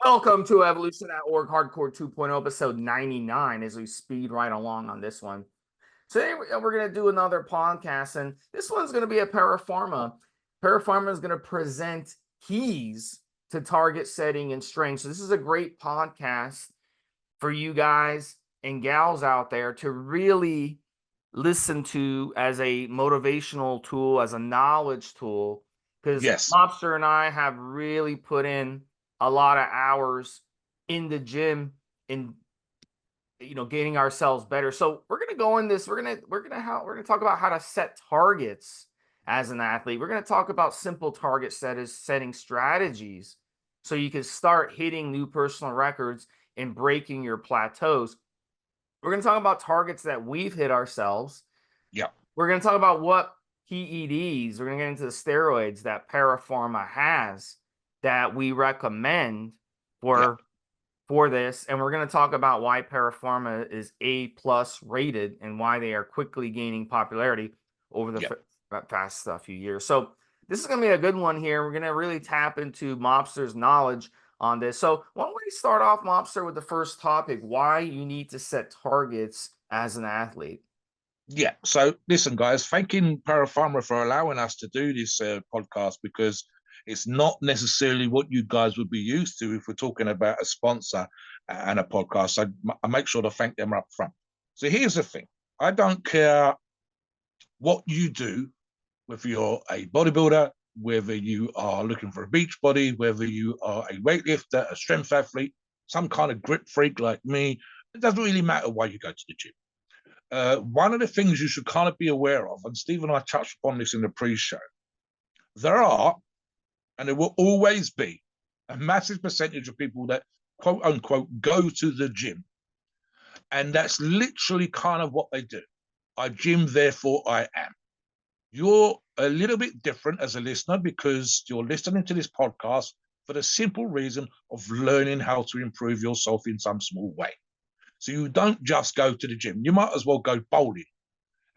Welcome to Evolution.org Hardcore 2.0, episode 99, as we speed right along on this one. Today, we're going to do another podcast, and this one's going to be a Para Pharma. Para Pharma is going to present keys to target setting and strength. So this is a great podcast for you guys and gals out there to really listen to as a motivational tool, as a knowledge tool, because Yes. Mobster and I have really put in a lot of hours in the gym and getting ourselves better. So we're gonna go in this. We're gonna talk about how to set targets as an athlete. We're gonna talk about simple target setting strategies so you can start hitting new personal records and breaking your plateaus. We're gonna talk about targets that we've hit ourselves. Yeah. We're gonna talk about what PEDs. We're gonna get into the steroids that Para Pharma has that we recommend for this, and we're going to talk about why Para Pharma is A+ rated and why they are quickly gaining popularity over the past few years. So this is going to be a good one here. We're going to really tap into Mobster's knowledge on this. So why don't we start off, Mobster, with the first topic: why you need to set targets as an athlete. Yeah. So listen, guys, thanking Para Pharma for allowing us to do this podcast, because it's not necessarily what you guys would be used to if we're talking about a sponsor and a podcast. So I make sure to thank them up front. So here's the thing. I don't care what you do, whether you're a bodybuilder, whether you are looking for a beach body, whether you are a weightlifter, a strength athlete, some kind of grip freak like me. It doesn't really matter why you go to the gym. One of the things you should kind of be aware of, and Steve and I touched upon this in the pre-show, there are, and there will always be, a massive percentage of people that, quote unquote, go to the gym. And that's literally kind of what they do. I gym, therefore I am. You're a little bit different as a listener because you're listening to this podcast for the simple reason of learning how to improve yourself in some small way. So you don't just go to the gym. You might as well go bowling.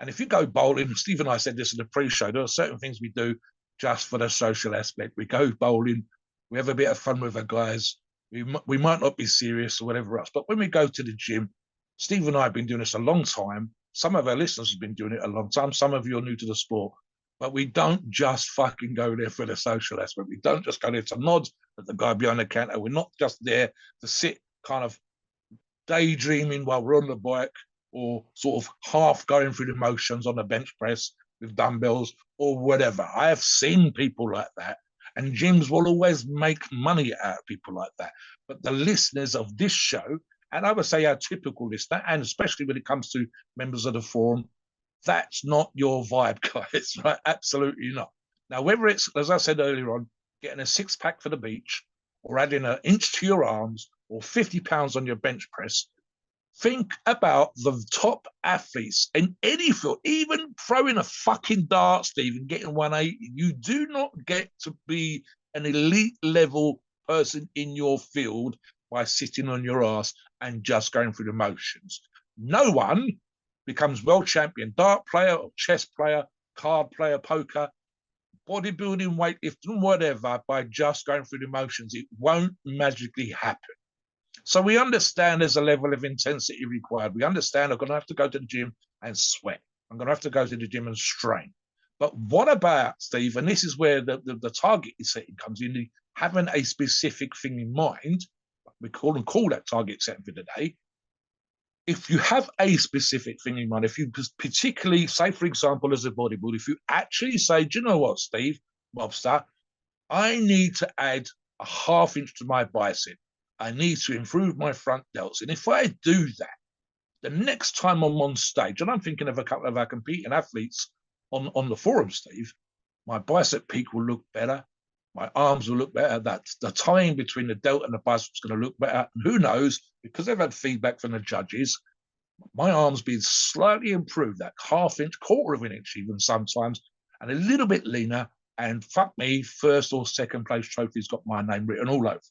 And if you go bowling, Steve and I said this in the pre-show, there are certain things we do just for the social aspect. We go bowling, we have a bit of fun with our guys. We might not be serious or whatever else. But when we go to the gym, Steve and I have been doing this a long time. Some of our listeners have been doing it a long time. Some of you are new to the sport. But we don't just fucking go there for the social aspect. We don't just go there to nod at the guy behind the counter. We're not just there to sit kind of daydreaming while we're on the bike, or sort of half going through the motions on the bench press with dumbbells or whatever. I have seen people like that, and gyms will always make money out of people like that. But the listeners of this show, and I would say our typical listener, and especially when it comes to members of the forum, that's not your vibe, guys, right? Absolutely not. Now, whether it's, as I said earlier on, getting a six-pack for the beach, or adding an inch to your arms, or 50 pounds on your bench press, think about the top athletes in any field, even throwing a fucking dart, Steve, and getting 180. You do not get to be an elite level person in your field by sitting on your ass and just going through the motions. No one becomes world champion dart player or chess player, card player, poker, bodybuilding, weightlifting, whatever, by just going through the motions. It won't magically happen. So we understand there's a level of intensity required. We understand I'm going to have to go to the gym and sweat. I'm going to have to go to the gym and strain. But what about, Steve, and this is where the target setting comes in, having a specific thing in mind. We call that target setting for today. If you have a specific thing in mind, if you particularly, say, for example, as a bodybuilder, if you actually say, do you know what, Steve, Mobster, I need to add a half inch to my bicep. I need to improve my front delts. And if I do that, the next time I'm on stage, and I'm thinking of a couple of our competing athletes on the forum, Steve, my bicep peak will look better. My arms will look better. That's the tying between the delt and the bicep is going to look better. And who knows, because I've had feedback from the judges, my arms being slightly improved, that half inch, quarter of an inch even sometimes, and a little bit leaner. And fuck me, first or second place trophy's got my name written all over it.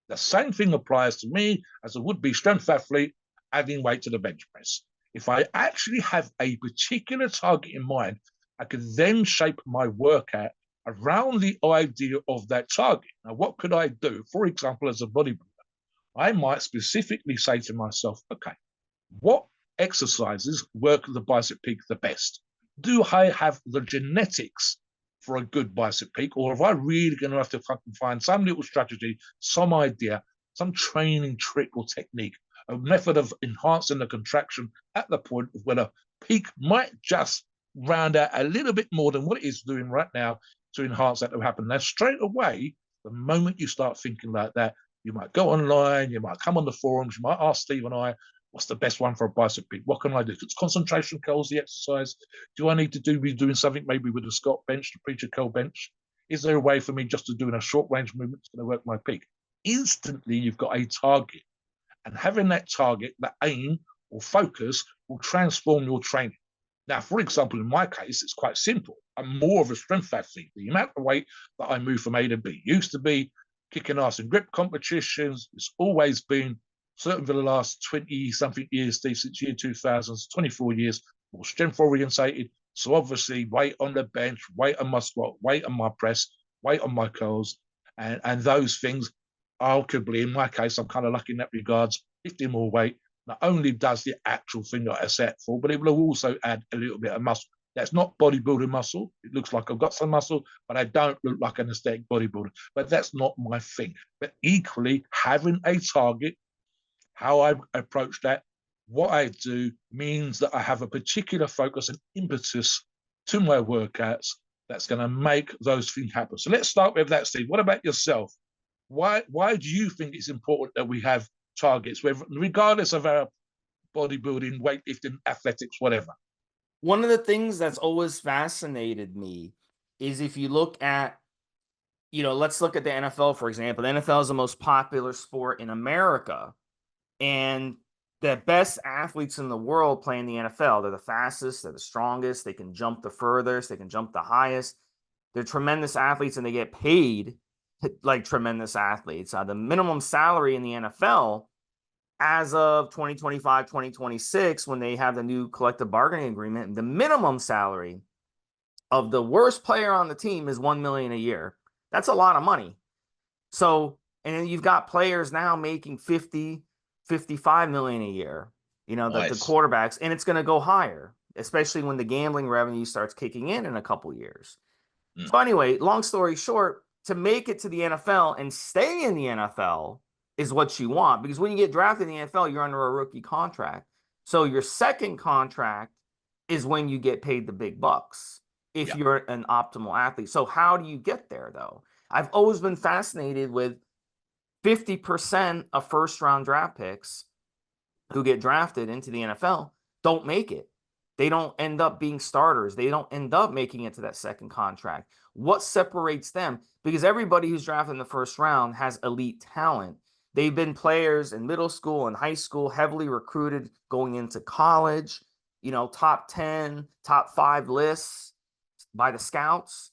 The same thing applies to me as a would-be strength athlete adding weight to the bench press. If I actually have a particular target in mind, I can then shape my workout around the idea of that target. Now, what could I do, for example, as a bodybuilder? I might specifically say to myself, okay, what exercises work the bicep peak the best? Do I have the genetics for a good bicep peak, or am I really going to have to find some little strategy, some idea, some training trick or technique, a method of enhancing the contraction at the point where the peak might just round out a little bit more than what it is doing right now to enhance that to happen? Now, straight away, the moment you start thinking like that, you might go online, you might come on the forums, you might ask Steve and I, what's the best one for a bicep peak? What can I do? If it's concentration curls, the exercise, do I need to be doing something maybe with the Scott bench, the preacher curl bench? Is there a way for me just to do a short range movement that's going to work my peak? Instantly, you've got a target. And having that target, that aim or focus will transform your training. Now, for example, in my case, it's quite simple. I'm more of a strength athlete. The amount of weight that I move from A to B used to be kicking ass in grip competitions. It's always been, certainly for the last 20 something years, Steve, since year 2000, 24 years, more strength orientated. So obviously, weight on the bench, weight on my squat, weight on my press, weight on my curls, and those things, arguably, in my case, I'm kind of lucky in that regards, 50 more weight not only does the actual thing that I set for, but it will also add a little bit of muscle. That's not bodybuilding muscle. It looks like I've got some muscle, but I don't look like an aesthetic bodybuilder. But that's not my thing. But equally, having a target, how I approach that, what I do means that I have a particular focus and impetus to my workouts that's going to make those things happen. So let's start with that, Steve. What about yourself? Why do you think it's important that we have targets, regardless of our bodybuilding, weightlifting, athletics, whatever? One of the things that's always fascinated me is if you look at, let's look at the NFL, for example. The NFL is the most popular sport in America. And the best athletes in the world play in the NFL. They're the fastest, they're the strongest, they can jump the furthest, they can jump the highest. They're tremendous athletes and they get paid like tremendous athletes. The minimum salary in the NFL as of 2025, 2026, when they have the new collective bargaining agreement, the minimum salary of the worst player on the team is $1 million a year. That's a lot of money. So, and then you've got players now making 50, 55 million a year, Nice. the quarterbacks, and it's going to go higher, especially when the gambling revenue starts kicking in a couple years. So anyway, long story short, to make it to the NFL and stay in the NFL is what you want, because when you get drafted in the NFL, you're under a rookie contract. So your second contract is when you get paid the big bucks if you're an optimal athlete. So how do you get there, though? I've always been fascinated with 50% of first round draft picks who get drafted into the NFL don't make it. They don't end up being starters. They don't end up making it to that second contract. What separates them? Because everybody who's drafted in the first round has elite talent. They've been players in middle school and high school, heavily recruited going into college, top 10, top 5 lists by the scouts.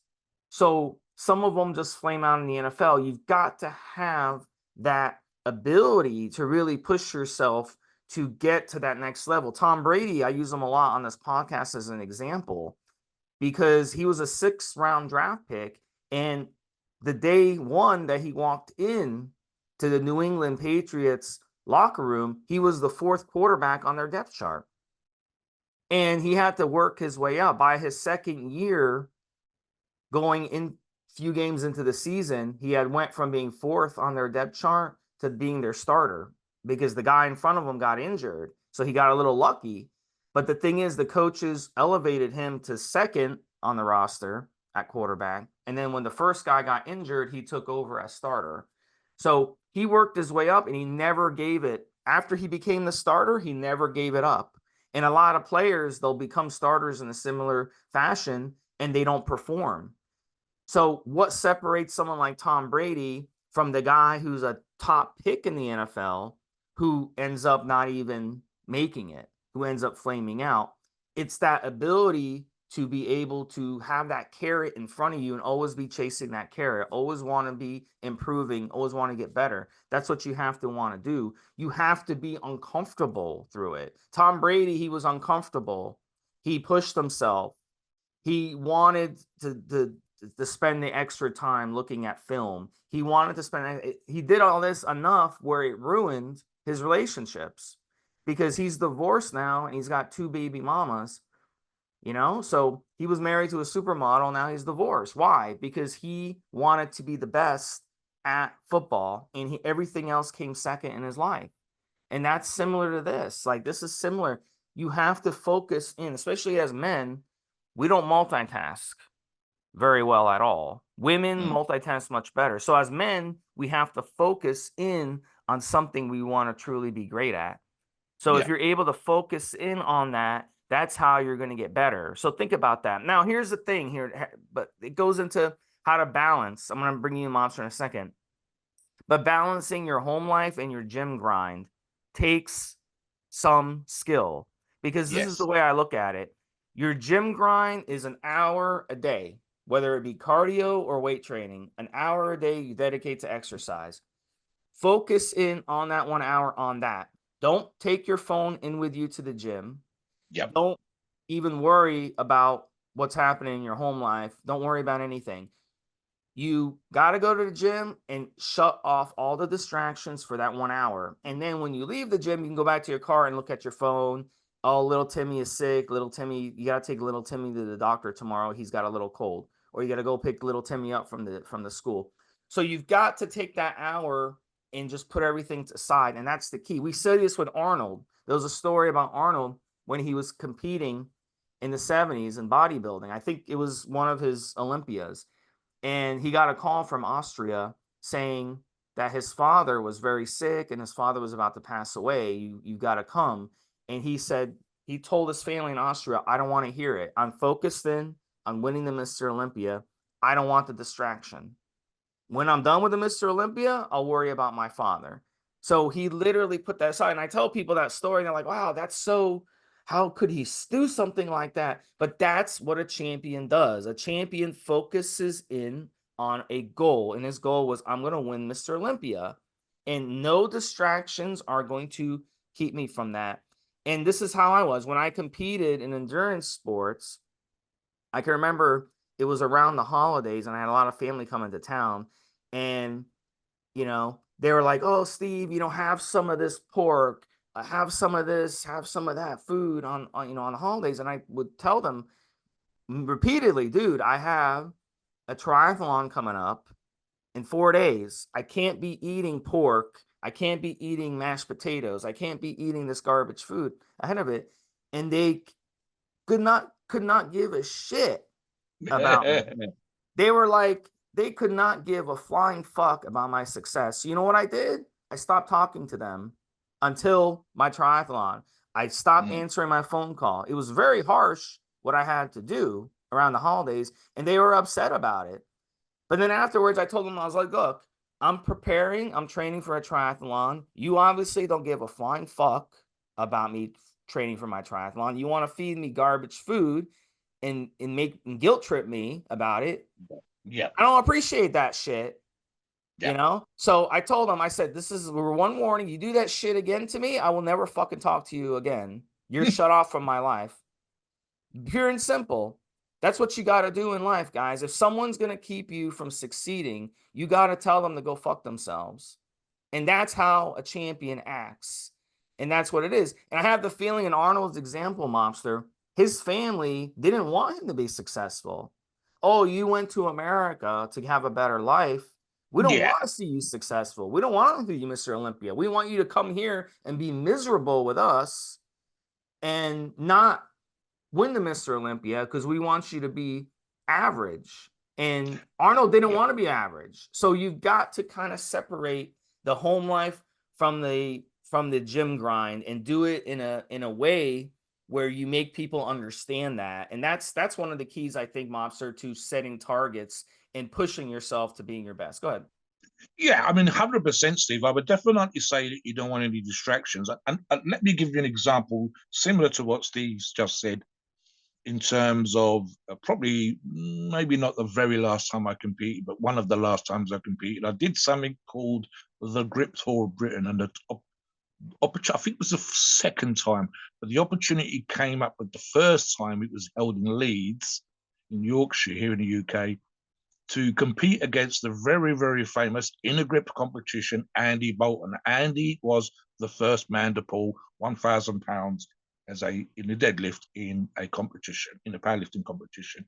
So some of them just flame out in the NFL. You've got to have that ability to really push yourself to get to that next level. Tom Brady, I use him a lot on this podcast as an example because he was a 6th round draft pick. And the day one that he walked in to the New England Patriots locker room, he was the 4th quarterback on their depth chart. And he had to work his way up. By his second year, going in few games into the season, he had went from being 4th on their depth chart to being their starter because the guy in front of him got injured. So he got a little lucky. But the thing is, the coaches elevated him to 2nd on the roster at quarterback. And then when the first guy got injured, he took over as starter. So he worked his way up and he never gave it. After he became the starter, he never gave it up. And a lot of players, they'll become starters in a similar fashion and they don't perform. So what separates someone like Tom Brady from the guy who's a top pick in the NFL who ends up not even making it, who ends up flaming out? It's that ability to be able to have that carrot in front of you and always be chasing that carrot, always want to be improving, always want to get better. That's what you have to want to do. You have to be uncomfortable through it. Tom Brady, he was uncomfortable. He pushed himself. He wanted to spend the extra time looking at film. He wanted to spend, he did all this enough where it ruined his relationships because he's divorced now and he's got 2 baby mamas, you know? So he was married to a supermodel. Now he's divorced. Why? Because he wanted to be the best at football and everything else came second in his life. And that's similar to this. Like, this is similar. You have to focus in, especially as men, we don't multitask very well at all. Women multitask much better. So as men, we have to focus in on something we want to truly be great at. So if you're able to focus in on that, that's how you're going to get better. So think about that. Now, here's the thing here, but it goes into how to balance. I'm going to bring you a monster in a second. But balancing your home life and your gym grind takes some skill, because this is the way I look at it. Your gym grind is an hour a day, whether it be cardio or weight training, an hour a day you dedicate to exercise. Focus in on that 1 hour on that. Don't take your phone in with you to the gym. Don't even worry about what's happening in your home life. Don't worry about anything. You got to go to the gym and shut off all the distractions for that 1 hour. And then when you leave the gym, you can go back to your car and look at your phone. Oh, little Timmy is sick. Little Timmy, you got to take little Timmy to the doctor tomorrow. He's got a little cold. Or you got to go pick little Timmy up from the school. So you've got to take that hour and just put everything aside. And that's the key. We said this with Arnold. There was a story about Arnold when he was competing in the 70s in bodybuilding. I think it was one of his Olympias. And he got a call from Austria saying that his father was very sick and his father was about to pass away. You've got to come. And he said, he told his family in Austria, I don't want to hear it. I'm focused in on winning the Mr. Olympia. I don't want the distraction. When I'm done with the Mr. Olympia, I'll worry about my father. So he literally put that aside. And I tell people that story, and they're like, wow, that's so, how could he do something like that? But that's what a champion does. A champion focuses in on a goal. And his goal was, I'm going to win Mr. Olympia. And no distractions are going to keep me from that. And this is how I was. When I competed in endurance sports, I can remember it was around the holidays and I had a lot of family coming to town. And, you know, they were like, oh, Steve, you know, have some of this pork, have some of this, have some of that food on you know, on the holidays. And I would tell them repeatedly, dude, I have a triathlon coming up in 4 days. I can't be eating pork. I can't be eating mashed potatoes. I can't be eating this garbage food ahead of it. And they could not give a shit about me. They were like, they could not give a flying fuck about my success. So you know what I did? I stopped talking to them until my triathlon. I stopped answering my phone call. It was very harsh what I had to do around the holidays, and they were upset about it. But then afterwards, I told them, I was like, look, I'm preparing, I'm training for a triathlon. You obviously don't give a flying fuck about me training for my triathlon. You want to feed me garbage food and guilt trip me about it. I don't appreciate that shit. You know? So I told him, I said, this is one warning. You do that shit again to me, I will never fucking talk to you again. You're shut off from my life. Pure and simple. That's what you got to do in life, guys. If someone's going to keep you from succeeding, you got to tell them to go fuck themselves. And that's how a champion acts. And that's what it is. And I have the feeling in Arnold's example, Mobster, his family didn't want him to be successful. Oh, you went to America to have a better life. We don't want to see you successful. We don't want to see you Mr. Olympia. We want you to come here and be miserable with us and not win the Mr. Olympia because we want you to be average. And Arnold didn't want to be average. So you've got to kind of separate the home life from the gym grind and do it in a way where you make people understand that. And that's one of the keys, I think, Mobster, to setting targets and pushing yourself to being your best. Go ahead. Yeah, I mean, 100%, Steve. I would definitely say that you don't want any distractions. And let me give you an example similar to what Steve's just said in terms of probably maybe not the very last time I competed, but one of the last times I competed. I did something called the Grip Tour of Britain, and the opportunity, I think it was the second time, but the opportunity came up with the first time. It was held in Leeds in Yorkshire here in the UK. to compete against the very, very famous inner grip competition, Andy Bolton. Andy was the first man to pull 1,000 pounds in a deadlift in a competition, in a powerlifting competition.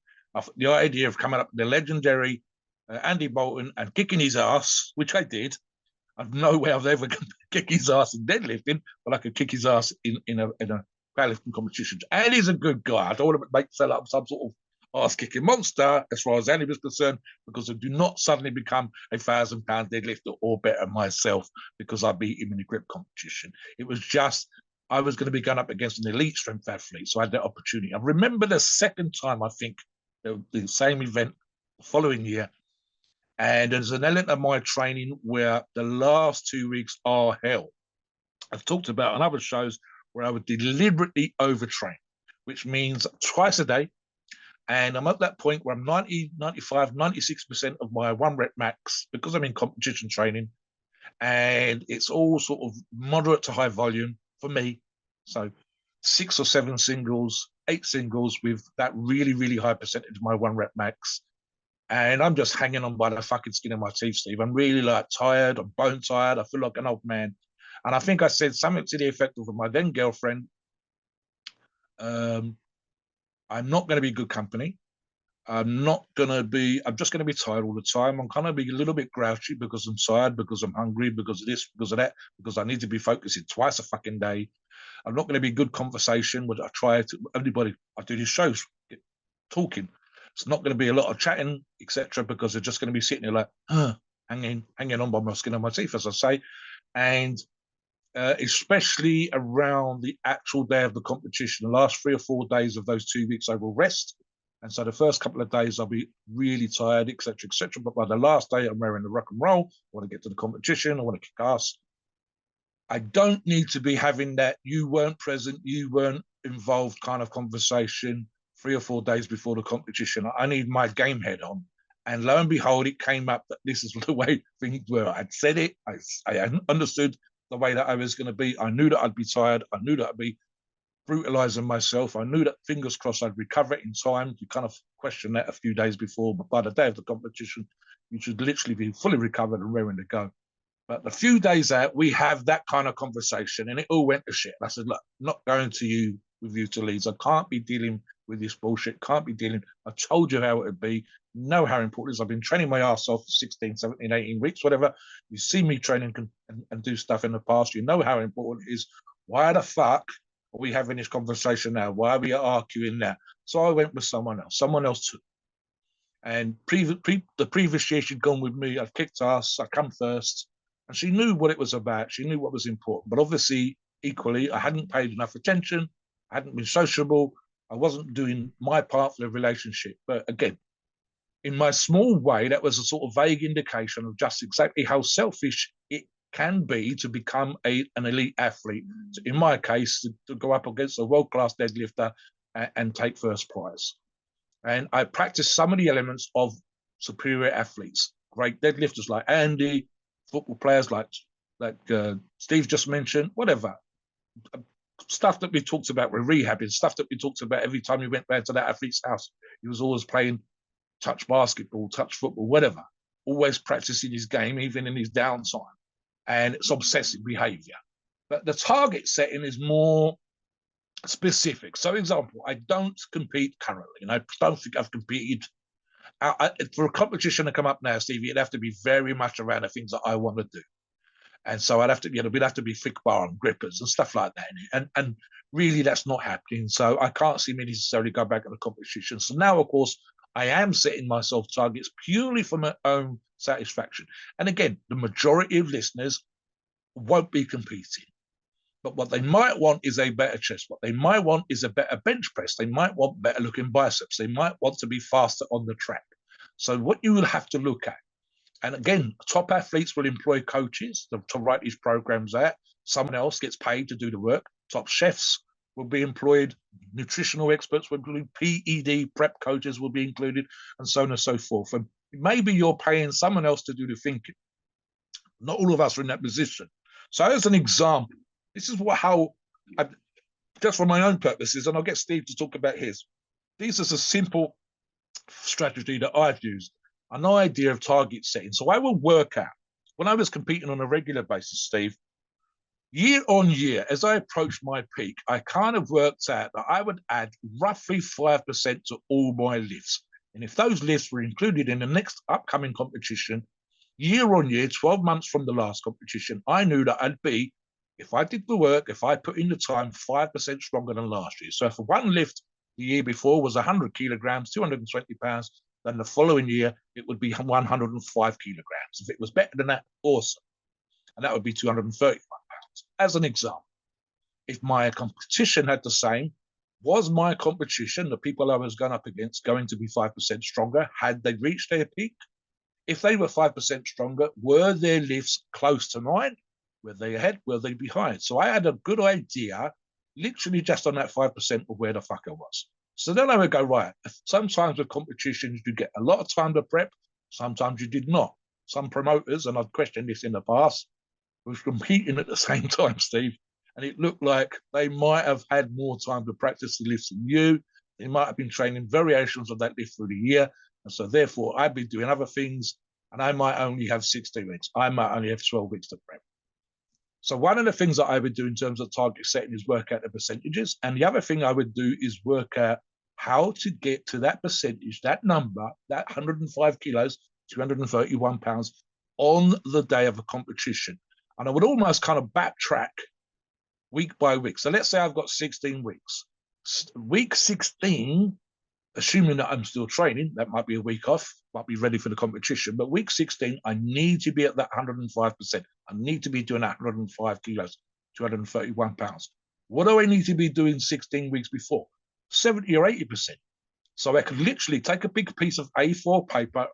The idea of coming up with the legendary Andy Bolton and kicking his ass, which I did. I've no way I've ever kick his ass in deadlifting, but I could kick his ass in a powerlifting competition. And he's a good guy. I don't want to make sell up some sort of ass kicking monster as far as Andy was concerned, because I do not suddenly become a 1,000-pound deadlifter or better myself because I beat him in the grip competition. It was just I was going to be going up against an elite strength athlete, so I had that opportunity. I remember the second time, I think, the same event the following year. And there's an element of my training where the last 2 weeks are hell. I've talked about on other shows where I would deliberately overtrain, which means twice a day. And I'm at that point where I'm 90, 95, 96% of my 1 rep max because I'm in competition training. And it's all sort of moderate to high volume for me. So 6 or 7 singles, 8 singles with that really, really high percentage of my 1 rep max. And I'm just hanging on by the fucking skin of my teeth, Steve. I'm really like tired. I'm bone tired. I feel like an old man. And I think I said something to the effect of my then girlfriend, I'm not going to be good company. I'm just going to be tired all the time. I'm going to be a little bit grouchy because I'm tired, because I'm hungry, because of this, because of that, because I need to be focusing twice a fucking day. I'm not going to be good conversation, which I try to, everybody, I do these shows, talking. It's not going to be a lot of chatting, etc., because they're just going to be sitting there like, hanging on by my skin of my teeth, as I say. And especially around the actual day of the competition, the last 3 or 4 days of those 2 weeks, I will rest. And so the first couple of days, I'll be really tired, etc., etc. But by the last day, I'm wearing the rock and roll. I want to get to the competition. I want to kick ass. I don't need to be having that you weren't present, you weren't involved kind of conversation 3 or 4 days before the competition. I need my game head on. And lo and behold, it came up that this is the way things were. I'd said it. I understood the way that I was going to be. I knew that I'd be tired. I knew that I'd be brutalizing myself. I knew that, fingers crossed, I'd recover it in time. You kind of question that a few days before, but by the day of the competition, you should literally be fully recovered and raring to go. But a few days out, we have that kind of conversation, and it all went to shit. And I said, look, I'm not going to you with you to Leeds. I can't be dealing with this bullshit. Can't be dealing. I told you how it would be. You know how important it is. I've been training my ass off for 16, 17, 18 weeks, whatever. You see me training and do stuff in the past. You know how important it is. Why the fuck are we having this conversation now? Why are we arguing now? So I went with someone else. Someone else took. And the previous year she'd gone with me. I'd kicked ass. I come first. And she knew what it was about. She knew what was important. But obviously, equally, I hadn't paid enough attention. I hadn't been sociable. I wasn't doing my part for the relationship. But again, in my small way, that was a sort of vague indication of just exactly how selfish it can be to become an elite athlete. So in my case, to go up against a world-class deadlifter and take first prize. And I practiced some of the elements of superior athletes, great deadlifters like Andy, football players like Steve just mentioned, whatever. Stuff that we talked about with rehabbing, stuff that we talked about every time we went back to that athlete's house. He was always playing touch basketball, touch football, whatever. Always practicing his game, even in his downtime. And it's obsessive behavior. But the target setting is more specific. So, example, I don't compete currently, and I don't think I've competed. For a competition to come up now, Stevie, it'd have to be very much around the things that I want to do. And so I'd have to, we'd have to be thick bar and grippers and stuff like that. And really, that's not happening. So I can't see me necessarily go back to the competition. So now, of course, I am setting myself targets purely for my own satisfaction. And again, the majority of listeners won't be competing. But what they might want is a better chest. What they might want is a better bench press. They might want better looking biceps. They might want to be faster on the track. So what you will have to look at, and again, top athletes will employ coaches to write these programs out. Someone else gets paid to do the work. Top chefs will be employed. Nutritional experts will include PED, prep coaches will be included, and so on and so forth. And maybe you're paying someone else to do the thinking. Not all of us are in that position. So as an example, this is just for my own purposes, and I'll get Steve to talk about his. This is a simple strategy that I've used. an idea of target setting. So I will work out, when I was competing on a regular basis, Steve, year on year, as I approached my peak, I kind of worked out that I would add roughly 5% to all my lifts. And if those lifts were included in the next upcoming competition, year on year, 12 months from the last competition, I knew that I'd be, if I did the work, if I put in the time, 5% stronger than last year. So if one lift the year before was 100 kilograms, 220 pounds, then the following year it would be 105 kilograms. If it was better than that, awesome. And that would be 235 pounds. As an example, if my competition had the same, was my competition, the people I was going up against, going to be 5% stronger? Had they reached their peak? If they were 5% stronger, were their lifts close to mine? Were they ahead? Were they behind? So I had a good idea, literally just on that 5% of where the fuck I was. So then I would go, right, sometimes with competitions, you get a lot of time to prep. Sometimes you did not. Some promoters, and I've questioned this in the past, was competing at the same time, Steve, and it looked like they might have had more time to practice the lifts than you. They might have been training variations of that lift through the year. And so therefore, I'd be doing other things, and I might only have 16 weeks. I might only have 12 weeks to prep. So one of the things that I would do in terms of target setting is work out the percentages. And the other thing I would do is work out how to get to that percentage, that number, that 105 kilos, 231 pounds on the day of a competition. And I would almost kind of backtrack week by week. So let's say I've got 16 weeks. Week 16, assuming that I'm still training, that might be a week off, might be ready for the competition. But week 16, I need to be at that 105%. I need to be doing 105 kilos, 231 pounds. What do I need to be doing 16 weeks before? 70 or 80%. So I could literally take a big piece of A4 paper,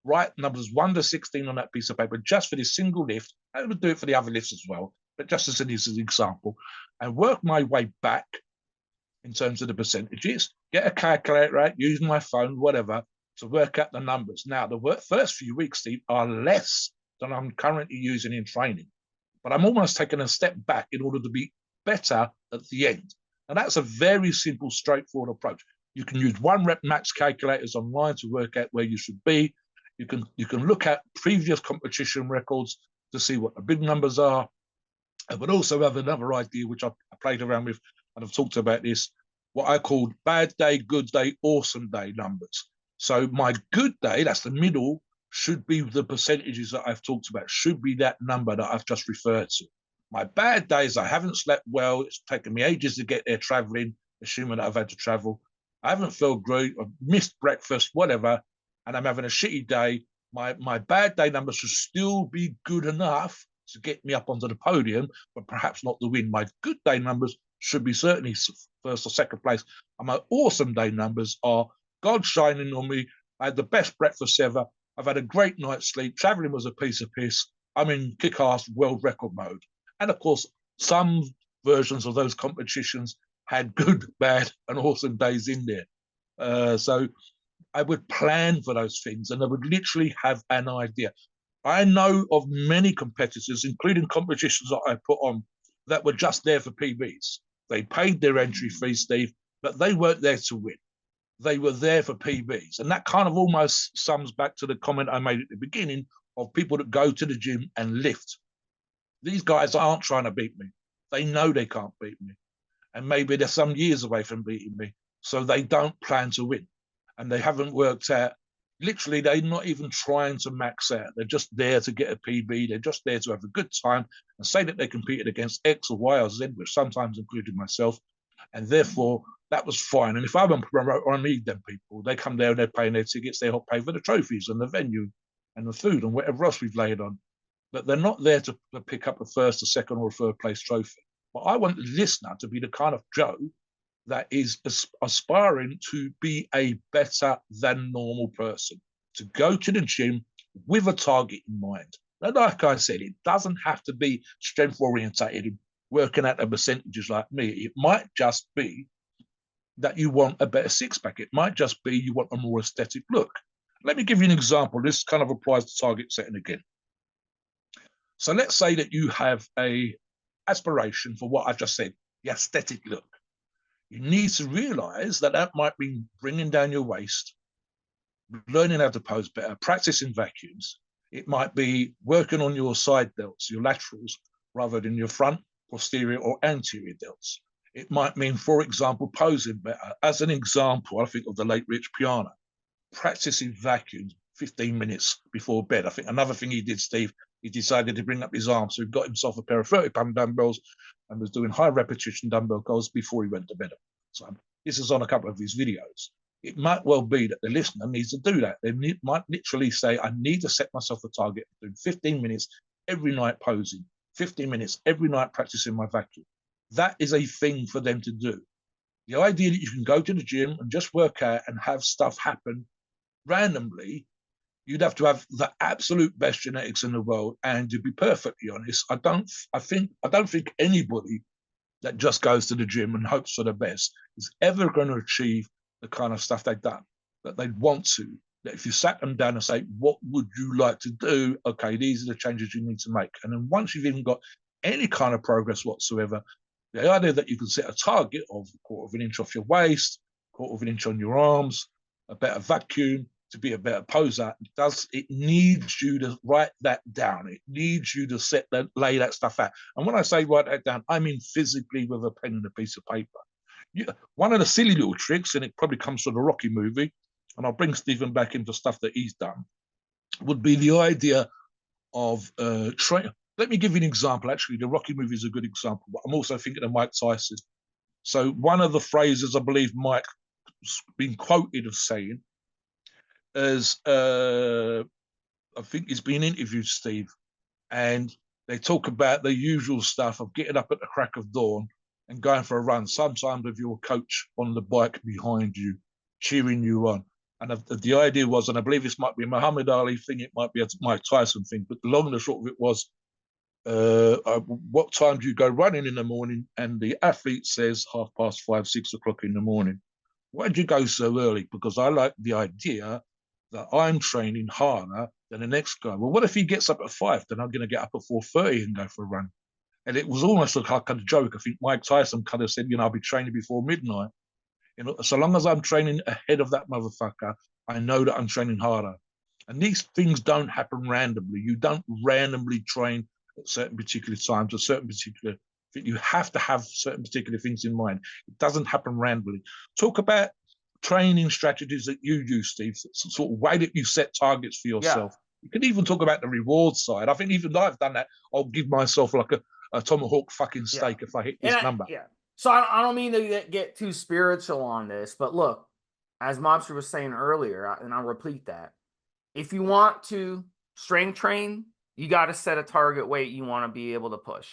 write numbers 1 to 16 on that piece of paper just for this single lift. I would do it for the other lifts as well, but just as an example, and work my way back in terms of the percentages, get a calculator out, use my phone, whatever, to work out the numbers. Now, the first few weeks, Steve, are less than I'm currently using in training, but I'm almost taking a step back in order to be better at the end. And that's a very simple, straightforward approach. You can use 1 rep max calculators online to work out where you should be. You can look at previous competition records to see what the big numbers are. I would also have another idea, which I played around with, and I've talked about this, what I called bad day, good day, awesome day numbers. So my good day, that's the middle, should be the percentages that I've talked about, should be that number that I've just referred to. My bad days, I haven't slept well, it's taken me ages to get there traveling, assuming that I've had to travel. I haven't felt great, I've missed breakfast, whatever, and I'm having a shitty day. My bad day numbers should still be good enough to get me up onto the podium, but perhaps not the win. My good day numbers should be certainly first or second place. And my awesome day numbers are God shining on me. I had the best breakfast ever. I've had a great night's sleep. Traveling was a piece of piss. I'm in kick-ass world record mode. And of course, some versions of those competitions had good, bad, and awesome days in there. So I would plan for those things, and I would literally have an idea. I know of many competitors, including competitions that I put on, that were just there for PBs. They paid their entry fee, Steve, but they weren't there to win. They were there for PBs. And that kind of almost sums back to the comment I made at the beginning of people that go to the gym and lift. These guys aren't trying to beat me. They know they can't beat me. And maybe they're some years away from beating me. So they don't plan to win. And they haven't worked out. Literally, they're not even trying to max out. They're just there to get a PB. They're just there to have a good time and say that they competed against X or Y or Z, which sometimes included myself. And therefore, that was fine. And if I'm a promoter, I need them people. They come there and they're paying their tickets. They help pay for the trophies and the venue and the food and whatever else we've laid on. But they're not there to pick up a first, a second, or a third place trophy. But I want the listener to be the kind of Joe that is aspiring to be a better than normal person, to go to the gym with a target in mind. And like I said, it doesn't have to be strength orientated, working at the percentages like me. It might just be that you want a better six pack. It might just be you want a more aesthetic look. Let me give you an example. This kind of applies to target setting again. So let's say that you have a aspiration for what I just said, the aesthetic look. You need to realize that that might be bringing down your waist, learning how to pose better, practicing vacuums. It might be working on your side delts, your laterals, rather than your front, posterior, or anterior delts. It might mean, for example, posing better. As an example, I think of the late Rich Piana, practicing vacuums 15 minutes before bed. I think another thing he did, Steve, he decided to bring up his arms. So he got himself a pair of 30-pound dumbbells and was doing high repetition dumbbell goals before he went to bed. So this is on a couple of his videos. It might well be that the listener needs to do that. They might literally say, I need to set myself a target of doing 15 minutes every night posing, 15 minutes every night practicing my vacuum. That is a thing for them to do. The idea that you can go to the gym and just work out and have stuff happen randomly, you'd have to have the absolute best genetics in the world. And to be perfectly honest, I don't think anybody that just goes to the gym and hopes for the best is ever going to achieve the kind of stuff they've done that they want to. That if you sat them down and say, what would you like to do? Okay, these are the changes you need to make. And then once you've even got any kind of progress whatsoever, the idea that you can set a target of a quarter of an inch off your waist, quarter of an inch on your arms, a better vacuum, to be a better poser, it needs you to write that down. It needs you to lay that stuff out. And when I say write that down, I mean physically with a pen and a piece of paper. One of the silly little tricks, and it probably comes from the Rocky movie, and I'll bring Stephen back into stuff that he's done, would be the idea of training. Let me give you an example. Actually, the Rocky movie is a good example, but I'm also thinking of Mike Tyson. So one of the phrases I believe Mike's been quoted as saying is, I think he's been interviewed, Steve, and they talk about the usual stuff of getting up at the crack of dawn and going for a run, sometimes with your coach on the bike behind you, cheering you on. And the idea was, and I believe this might be a Muhammad Ali thing, it might be a Mike Tyson thing, but the long and the short of it was, what time do you go running in the morning? And the athlete says 5:30, 6 o'clock in the morning. Why did you go so early? Because I like the idea that I'm training harder than the next guy. Well, what if he gets up at 5? Then I'm going to get up at 4:30 and go for a run. And it was almost like a kind of joke. I think Mike Tyson kind of said, I'll be training before midnight. So long as I'm training ahead of that motherfucker, I know that I'm training harder. And these things don't happen randomly. You don't randomly train at certain particular times, or certain particular. You have to have certain particular things in mind. It doesn't happen randomly. Talk about training strategies that you use, Steve, sort of way that you set targets for yourself. Yeah. You can even talk about the reward side. I think even though I've done that, I'll give myself like a tomahawk fucking steak if I hit this number. Yeah. So I don't mean to get too spiritual on this, but look, as Mobster was saying earlier, and I'll repeat that. If you want to strength train, you got to set a target weight you want to be able to push.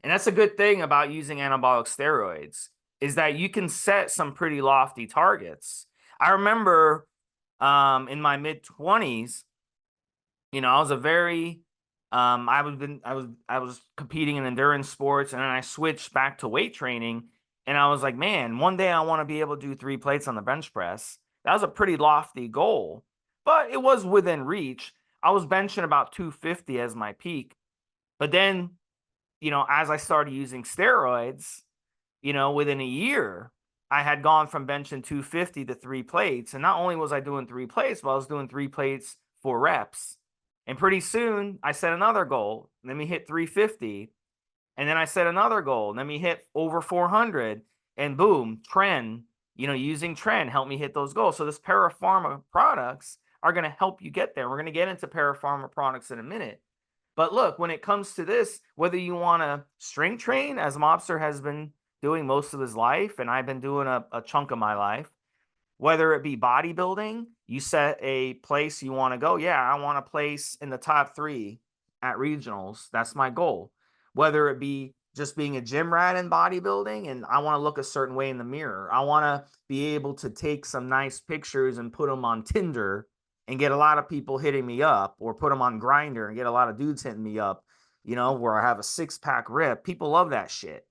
And that's a good thing about using anabolic steroids, is that you can set some pretty lofty targets. I remember in my mid-20s, I was a very I was competing in endurance sports, and then I switched back to weight training, and I was like, man, one day I want to be able to do 3 plates on the bench press. That was a pretty lofty goal, but it was within reach. I was benching about 250 as my peak. But then, as I started using steroids, within a year, I had gone from benching 250 to 3 plates. And not only was I doing 3 plates, but I was doing 3 plates 4 reps. And pretty soon I set another goal. Let me hit 350. And then I set another goal. Let me hit over 400. And boom, trend, using trend helped me hit those goals. So this Para Pharma products are going to help you get there. We're going to get into Para Pharma products in a minute. But look, when it comes to this, whether you want to strength train, as Mobster has been doing most of his life, and I've been doing a chunk of my life, whether it be bodybuilding, you set a place you want to go. Yeah, I want to place in the top 3 at regionals. That's my goal. Whether it be just being a gym rat in bodybuilding, and I want to look a certain way in the mirror. I want to be able to take some nice pictures and put them on Tinder and get a lot of people hitting me up, or put them on Grindr and get a lot of dudes hitting me up, where I have a 6-pack rip. People love that shit,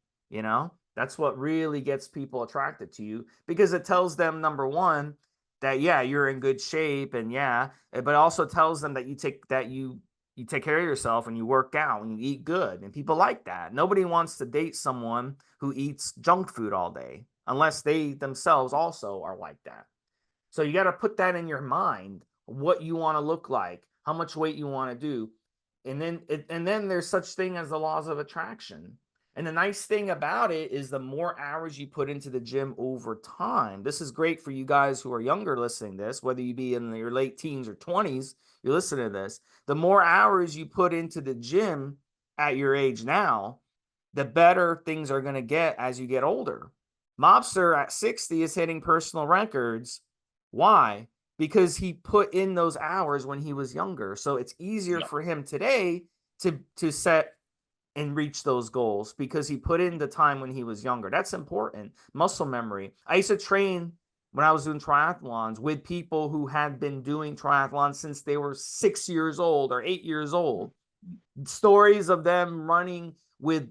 That's what really gets people attracted to you, because it tells them, number one, that yeah, you're in good shape, and but also tells them that you take care of yourself, and you work out, and you eat good, and people like that. Nobody wants to date someone who eats junk food all day, unless they themselves also are like that. So you got to put that in your mind, what you want to look like, how much weight you want to do. And then there's such thing as the laws of attraction. And the nice thing about it is the more hours you put into the gym over time. This is great for you guys who are younger listening to this, whether you be in your late teens or 20s, you're listening to this. The more hours you put into the gym at your age now, the better things are going to get as you get older. Mobster at 60 is hitting personal records. Why? Because he put in those hours when he was younger. So it's easier for him today to set and reach those goals because he put in the time when he was younger. That's important. Muscle memory. I used to train when I was doing triathlons with people who had been doing triathlons since they were 6 years old or 8 years old. Stories of them running with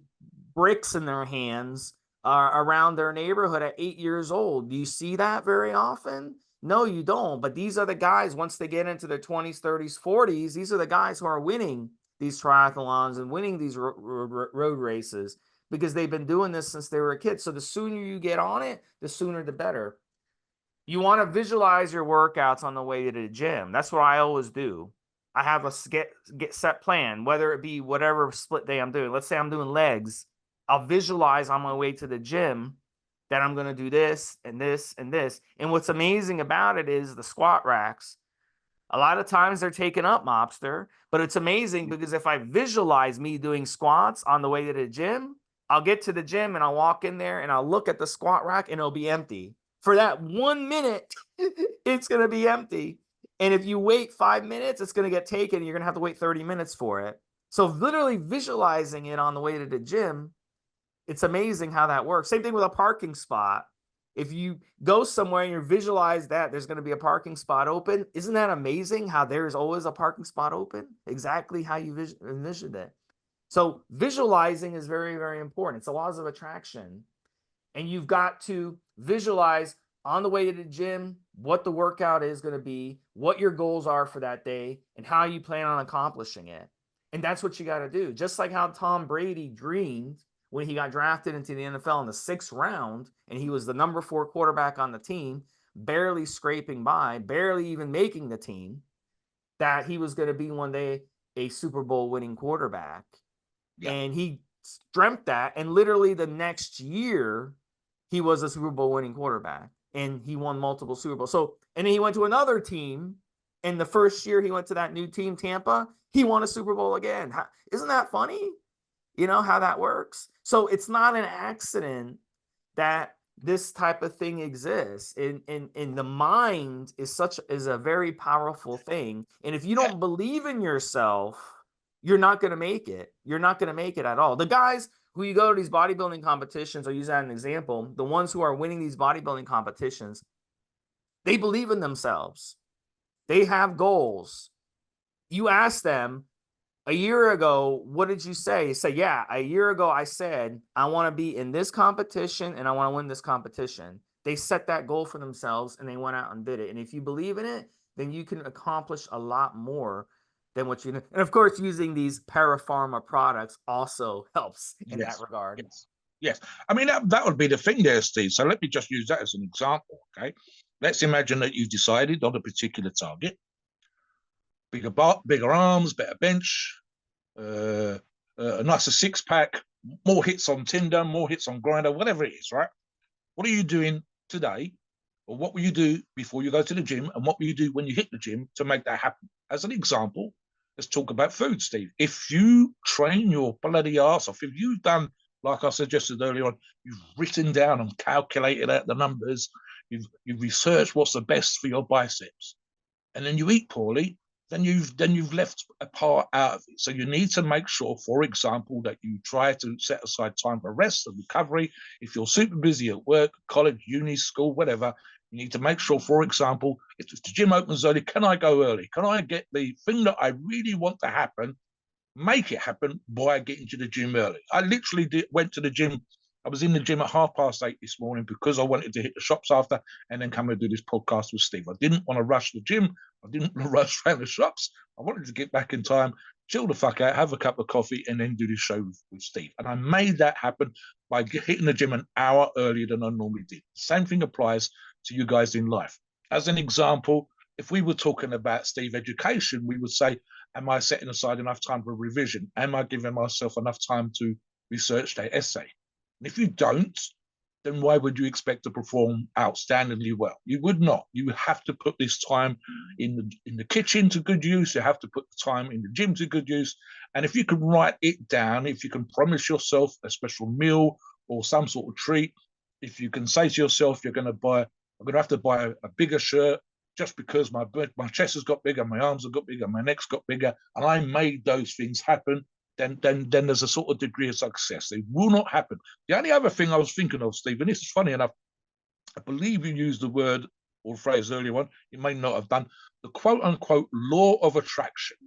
bricks in their hands around their neighborhood at 8 years old. Do you see that very often? No, you don't. But these are the guys, once they get into their 20s, 30s, 40s, these are the guys who are winning these triathlons and winning these road races because they've been doing this since they were a kid. So the sooner you get on it, the sooner the better. You want to visualize your workouts on the way to the gym. That's what I always do. I have a get set plan, whether it be whatever split day I'm doing. Let's say I'm doing legs. I'll visualize on my way to the gym that I'm going to do this and this and this. And what's amazing about it is the squat racks. A lot of times they're taken up, Mobster, but it's amazing because if I visualize me doing squats on the way to the gym, I'll get to the gym and I'll walk in there and I'll look at the squat rack and it'll be empty. For that 1 minute, it's going to be empty. And if you wait 5 minutes, it's going to get taken. And you're going to have to wait 30 minutes for it. So literally visualizing it on the way to the gym, it's amazing how that works. Same thing with a parking spot. If you go somewhere and you visualize that there's going to be a parking spot open, isn't that amazing how there's always a parking spot open? Exactly how you envisioned it. So visualizing is very, very important. It's the laws of attraction. And you've got to visualize on the way to the gym what the workout is going to be, what your goals are for that day, and how you plan on accomplishing it. And that's what you got to do. Just like how Tom Brady dreamed when he got drafted into the NFL in the 6th round, and he was the number 4 quarterback on the team, barely scraping by, barely even making the team, that he was going to be one day a Super Bowl winning quarterback. Yeah. And he dreamt that, and literally the next year, he was a Super Bowl winning quarterback, and he won multiple Super Bowls. So, and then he went to another team, and the first year he went to that new team, Tampa, he won a Super Bowl again. Isn't that funny? You know how that works? So it's not an accident that this type of thing exists. In the mind is a very powerful thing. And if you don't believe in yourself, you're not going to make it. You're not going to make it at all. The guys who you go to these bodybuilding competitions, I'll use that as an example, the ones who are winning these bodybuilding competitions, they believe in themselves. They have goals. You ask them, a year ago, what did you say? You say, yeah, a year ago I said, I want to be in this competition and I want to win this competition. They set that goal for themselves and they went out and did it. And if you believe in it, then you can accomplish a lot more than what you know. And of course, using these Para Pharma products also helps in that regard. Yes. I mean, that would be the thing there, Steve. So let me just use that as an example, okay? Let's imagine that you've decided on a particular target. Bigger arms, better bench, a nicer 6-pack, more hits on Tinder, more hits on Grindr, whatever it is, right? What are you doing today? Or what will you do before you go to the gym? And what will you do when you hit the gym to make that happen? As an example, let's talk about food, Steve. If you train your bloody ass off, if you've done, like I suggested earlier on, you've written down and calculated out the numbers, you've researched what's the best for your biceps, and then you eat poorly, then you've left a part out of it. So you need to make sure, for example, that you try to set aside time for rest and recovery. If you're super busy at work, college, uni, school, whatever, you need to make sure, for example, if the gym opens early, can I go early? Can I get the thing that I really want to happen, make it happen by getting to the gym early? I literally went to the gym. I was in the gym at 8:30 this morning because I wanted to hit the shops after and then come and do this podcast with Steve. I didn't want to rush the gym. I didn't want to rush around the shops. I wanted to get back in time, chill the fuck out, have a cup of coffee, and then do this show with Steve. And I made that happen by hitting the gym an hour earlier than I normally did. Same thing applies to you guys in life. As an example, if we were talking about Steve education, we would say, am I setting aside enough time for revision? Am I giving myself enough time to research that essay? And if you don't, then why would you expect to perform outstandingly well? You would not. You have to put this time in the kitchen to good use. You have to put the time in the gym to good use. And if you can write it down, if you can promise yourself a special meal or some sort of treat, if you can say to yourself, I'm going to have to buy a bigger shirt just because my chest has got bigger, my arms have got bigger, my neck's got bigger, and I made those things happen, then there's a sort of degree of success. They will not happen. The only other thing I was thinking of, Steve, and this is funny enough, I believe you used the word or phrase earlier on, you may not have done, the quote unquote law of attraction.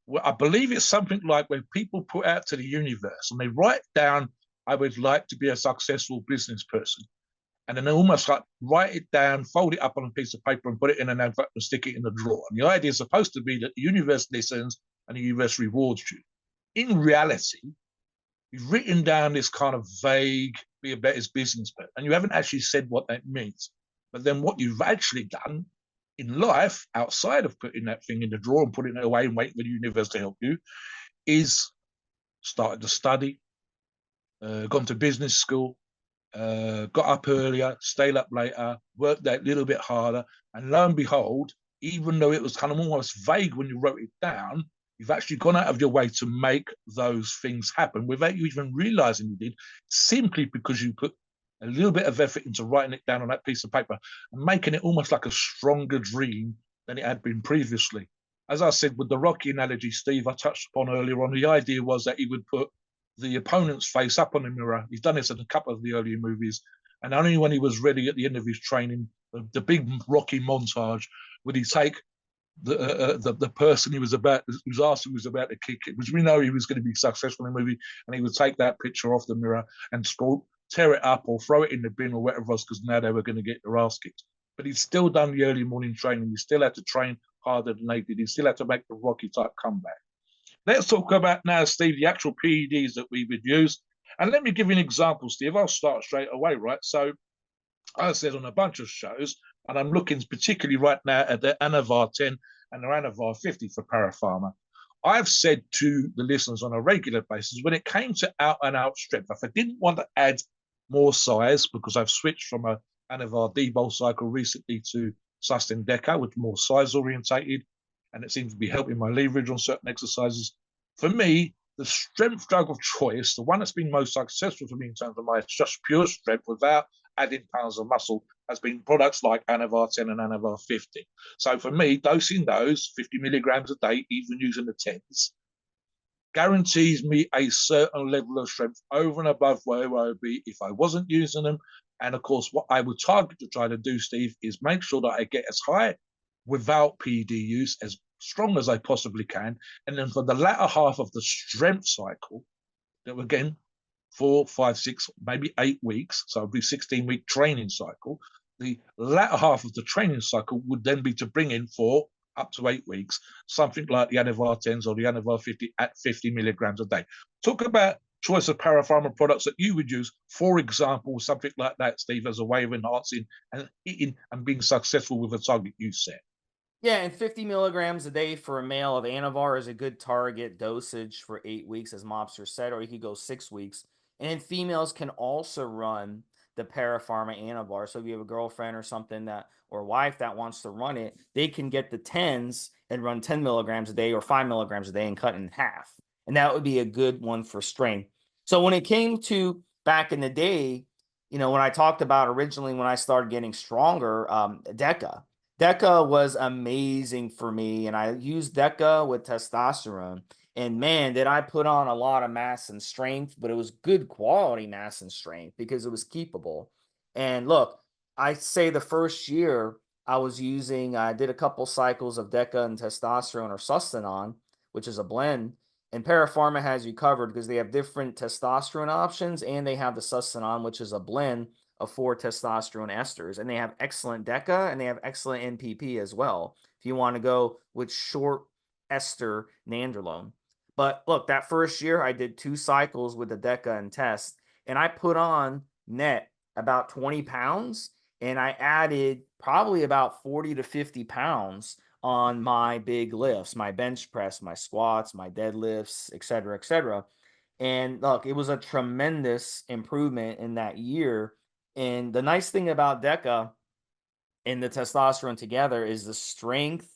Well, I believe it's something like when people put out to the universe and they write down, I would like to be a successful business person. And then they almost like write it down, fold it up on a piece of paper and put it in an envelope and stick it in the drawer. And the idea is supposed to be that the universe listens and the universe rewards you. In reality, you've written down this kind of vague, be a better business person, and you haven't actually said what that means. But then what you've actually done in life, outside of putting that thing in the drawer and putting it away and waiting for the universe to help you, is started to study, gone to business school, got up earlier, stayed up later, worked that little bit harder, and lo and behold, even though it was kind of almost vague when you wrote it down, you've actually gone out of your way to make those things happen without you even realizing you did, simply because you put a little bit of effort into writing it down on that piece of paper and making it almost like a stronger dream than it had been previously. As I said, with the Rocky analogy, Steve, I touched upon earlier on, the idea was that he would put the opponent's face up on the mirror. He's done this in a couple of the earlier movies. And only when he was ready at the end of his training, the big Rocky montage, would he take the person he was about, who's asked who was about to kick it, which we know he was going to be successful in the movie, and he would take that picture off the mirror and tear it up or throw it in the bin or whatever else, because now they were going to get their ass kicked. But he'd still done the early morning training. He still had to train harder than they did. He still had to make the Rocky type comeback. Let's talk about now, Steve, the actual PEDs that we would use. And let me give you an example, Steve. I'll start straight away, right? So I said on a bunch of shows, and I'm looking particularly right now at the Anavar 10 and the Anavar 50 for Para Pharma. I've said to the listeners on a regular basis, when it came to out and out strength, if I didn't want to add more size, because I've switched from a Anavar D-Bowl cycle recently to Sustain Deca, which is more size orientated, and it seems to be helping my leverage on certain exercises. For me, the strength drug of choice, the one that's been most successful for me in terms of my just pure strength without adding pounds of muscle, has been products like Anavar 10 and Anavar 50. So for me, dosing those 50 milligrams a day, even using the 10s, guarantees me a certain level of strength over and above where I would be if I wasn't using them. And of course, what I would target to try to do, Steve, is make sure that I get as high without PD use, as strong as I possibly can. And then for the latter half of the strength cycle, that again, 4, 5, 6, maybe 8 weeks, so it'll be 16-week training cycle. The latter half of the training cycle would then be to bring in 4 up to 8 weeks, something like the Anavar 10s or the Anavar 50 at 50 milligrams a day. Talk about choice of ParaPharma products that you would use, for example, something like that, Steve, as a way of enhancing and eating and being successful with a target you set. Yeah, and 50 milligrams a day for a male of Anavar is a good target dosage for 8 weeks, as Mobster said, or you could go 6 weeks. And then females can also run the Parapharma Anavar. So if you have a girlfriend or something that, or wife that wants to run it, they can get the 10s and run 10 milligrams a day or 5 milligrams a day and cut in half. And that would be a good one for strength. So when it came to back in the day, when I talked about originally when I started getting stronger, DECA. DECA was amazing for me, and I used DECA with testosterone. And man, did I put on a lot of mass and strength, but it was good quality mass and strength because it was keepable. And look, I say the first year I did a couple cycles of DECA and testosterone or Sustanon, which is a blend. And Parapharma has you covered because they have different testosterone options and they have the Sustanon, which is a blend of 4 testosterone esters, and they have excellent DECA and they have excellent NPP as well. If you want to go with short ester nandrolone. But look, that first year I did 2 cycles with the DECA and test, and I put on net about 20 pounds. and I added probably about 40 to 50 pounds on my big lifts, my bench press, my squats, my deadlifts, et cetera, et cetera. And look, it was a tremendous improvement in that year. And the nice thing about DECA and the testosterone together is the strength,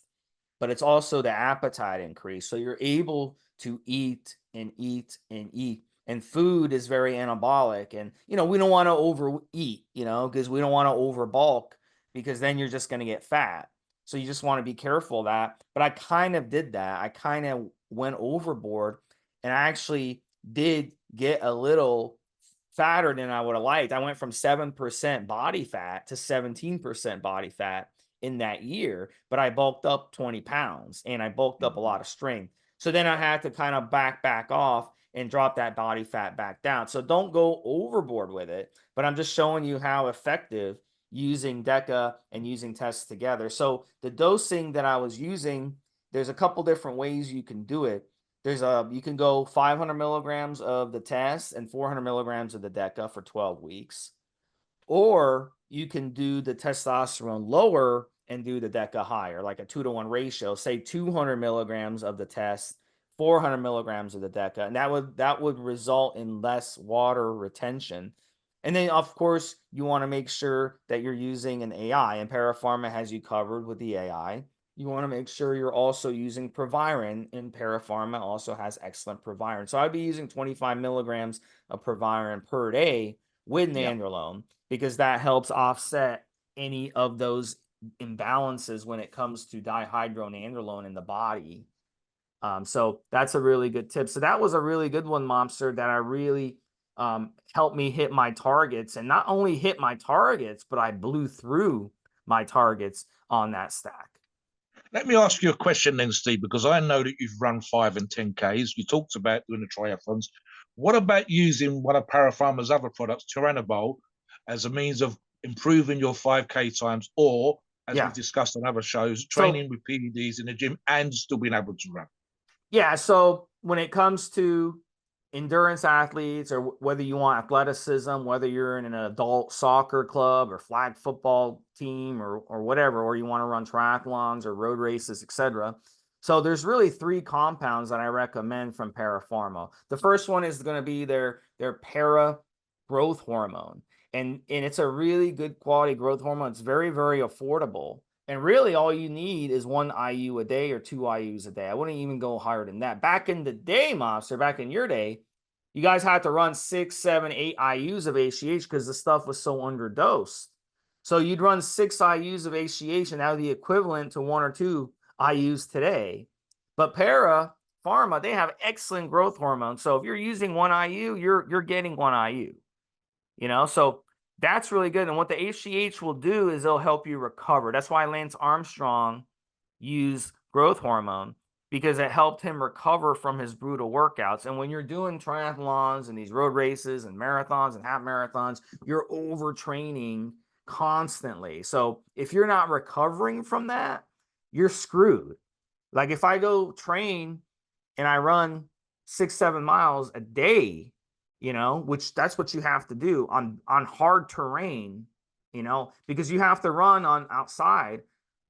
but it's also the appetite increase. So you're able to eat and eat and eat. And food is very anabolic. And, we don't want to overeat, because we don't want to overbulk because then you're just going to get fat. So you just want to be careful of that. But I kind of did that. I kind of went overboard and I actually did get a little fatter than I would have liked. I went from 7% body fat to 17% body fat in that year, but I bulked up 20 pounds and I bulked up a lot of strength. So then I had to kind of back off and drop that body fat back down. So don't go overboard with it, but I'm just showing you how effective using DECA and using tests together. So the dosing that I was using, there's a couple different ways you can do it. You can go 500 milligrams of the test and 400 milligrams of the DECA for 12 weeks. Or you can do the testosterone lower and do the DECA higher, like a 2-to-1 ratio, say 200 milligrams of the test, 400 milligrams of the DECA, and that would result in less water retention. And then, of course, you want to make sure that you're using an AI, and ParaPharma has you covered with the AI. You want to make sure you're also using Proviron, and ParaPharma also has excellent Proviron. So I'd be using 25 milligrams of Proviron per day with Yeah. nandrolone because that helps offset any of those imbalances when it comes to dihydronandrolone in the body. So that's a really good tip. So that was a really good one, Momster, that I really helped me hit my targets, and not only hit my targets, but I blew through my targets on that stack. Let me ask you a question then, Steve, because I know that you've run 5 and 10Ks. You talked about doing the triathlons. What about using one of ParaPharma's other products, Turinabol, as a means of improving your 5K times, or, as we've Yeah. discussed on other shows, So training with PEDs in the gym and still being able to run? Yeah, so when it comes to endurance athletes, or whether you want athleticism, whether you're in an adult soccer club or flag football team or whatever, or you want to run triathlons or road races, etc. So there's really 3 compounds that I recommend from ParaPharma. The first one is going to be their para growth hormone. And it's a really good quality growth hormone. It's very, very affordable. And really, all you need is 1 IU a day or 2 IUs a day. I wouldn't even go higher than that. Back in the day, Monster, back in your day, you guys had to run 6, 7, 8 IUs of HGH because the stuff was so underdosed. So you'd run 6 IUs of HGH, and that would be equivalent to 1 or 2 IUs today. But Para Pharma, they have excellent growth hormones. So if you're using 1 IU, you're getting 1 IU. So that's really good. And what the HGH will do is it'll help you recover. That's why Lance Armstrong used growth hormone, because it helped him recover from his brutal workouts. And when you're doing triathlons and these road races and marathons and half marathons, you're overtraining constantly. So if you're not recovering from that, you're screwed. Like if I go train and I run 6, 7 miles a day, which that's what you have to do on hard terrain, because you have to run on outside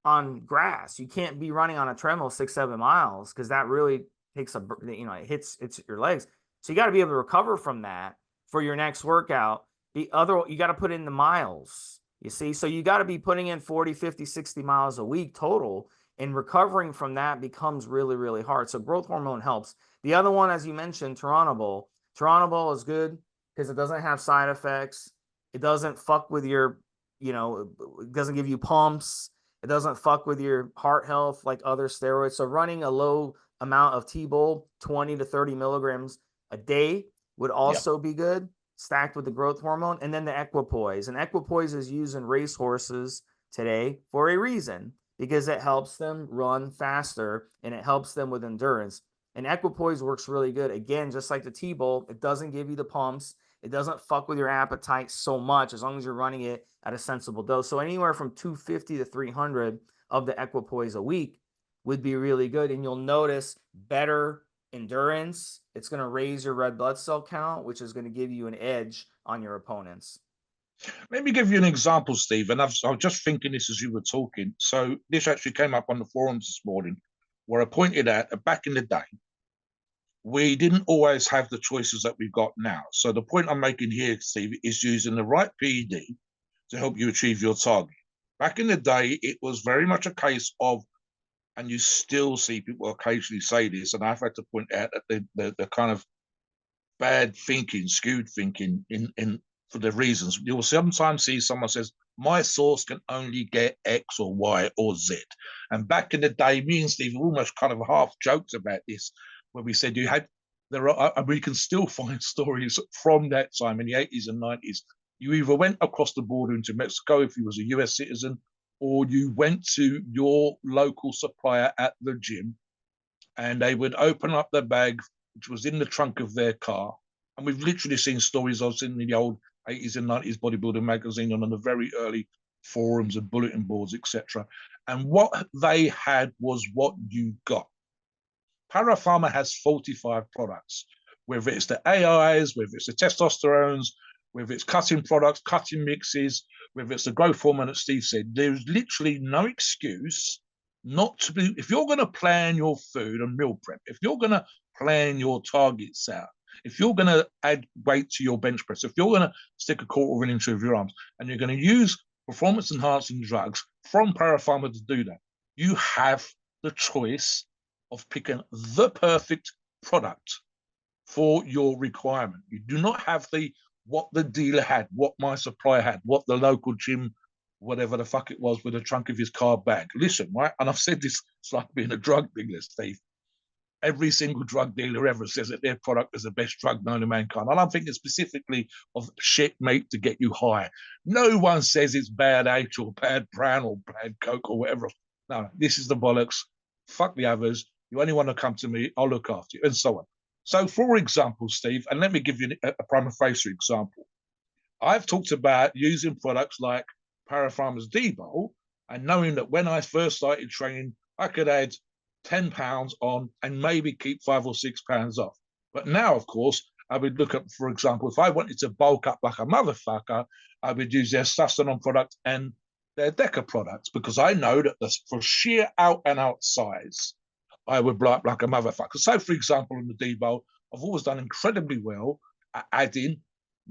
on grass. You can't be running on a treadmill 6, 7 miles because that really takes it hits your legs. So you got to be able to recover from that for your next workout. You got to put in the miles, you see. So you got to be putting in 40, 50, 60 miles a week total, and recovering from that becomes really, really hard. So growth hormone helps. The other one, as you mentioned, Turinabol. Turinabol is good because it doesn't have side effects. It doesn't fuck with your, it doesn't give you pumps. It doesn't fuck with your heart health like other steroids. So running a low amount of T-Bol, 20 to 30 milligrams a day, would Yeah. also be good, stacked with the growth hormone. And then the equipoise. And equipoise is used in race horses today for a reason, because it helps them run faster and it helps them with endurance. And equipoise works really good. Again, just like the T-Bol, it doesn't give you the pumps. It doesn't fuck with your appetite so much as long as you're running it at a sensible dose. So anywhere from 250 to 300 of the equipoise a week would be really good. And you'll notice better endurance. It's going to raise your red blood cell count, which is going to give you an edge on your opponents. Let me give you an example, Steve. And I was just thinking this as you were talking. So this actually came up on the forums this morning, where I pointed out that back in the day, we didn't always have the choices that we've got now. So the point I'm making here, Steve, is using the right PED to help you achieve your target. Back in the day, it was very much a case of, and you still see people occasionally say this, and I've had to point out that the kind of bad thinking, skewed thinking in for the reasons. You will sometimes see someone says, my source can only get X or Y or Z. And back in the day, me and Steve almost kind of half joked about this, where we said you had we can still find stories from that time in the 80s and 90s. You either went across the border into Mexico if you was a US citizen, or you went to your local supplier at the gym and they would open up their bag, which was in the trunk of their car. And we've literally seen stories I've seen in the old 80s and 90s bodybuilding magazine and on the very early forums and bulletin boards, etc. And what they had was what you got. Para Pharma has 45 products, whether it's the AIs, whether it's the testosterones, whether it's cutting products, cutting mixes, whether it's the growth hormone that Steve said. There's literally no excuse not to be. If you're going to plan your food and meal prep, if you're going to plan your targets out, if you're going to add weight to your bench press, if you're going to stick a quarter of an inch of your arms, and you're going to use performance enhancing drugs from ParaPharma to do that, you have the choice of picking the perfect product for your requirement. You do not have the what the dealer had, what my supplier had, what the local gym, whatever the fuck it was, with the trunk of his car bag. Listen, right? And I've said this, it's like being a drug dealer, Steve. Every single drug dealer ever says that their product is the best drug known to mankind. And I'm thinking specifically of shit made to get you high. No one says it's bad H or bad brown or bad Coke or whatever. No, this is the bollocks. Fuck the others. You only want to come to me, I'll look after you, and so on. So, for example, Steve, and let me give you a prima facie example. I've talked about using products like ParaPharmas D-Bowl and knowing that when I first started training, I could add 10 pounds on and maybe keep 5 or 6 pounds off. But now, of course, I would look at, for example, if I wanted to bulk up like a motherfucker, I would use their Sustanon product and their Deca products because I know that for sheer out and out size, I would blow up like a motherfucker. So, for example, in the D-Bowl, I've always done incredibly well at adding.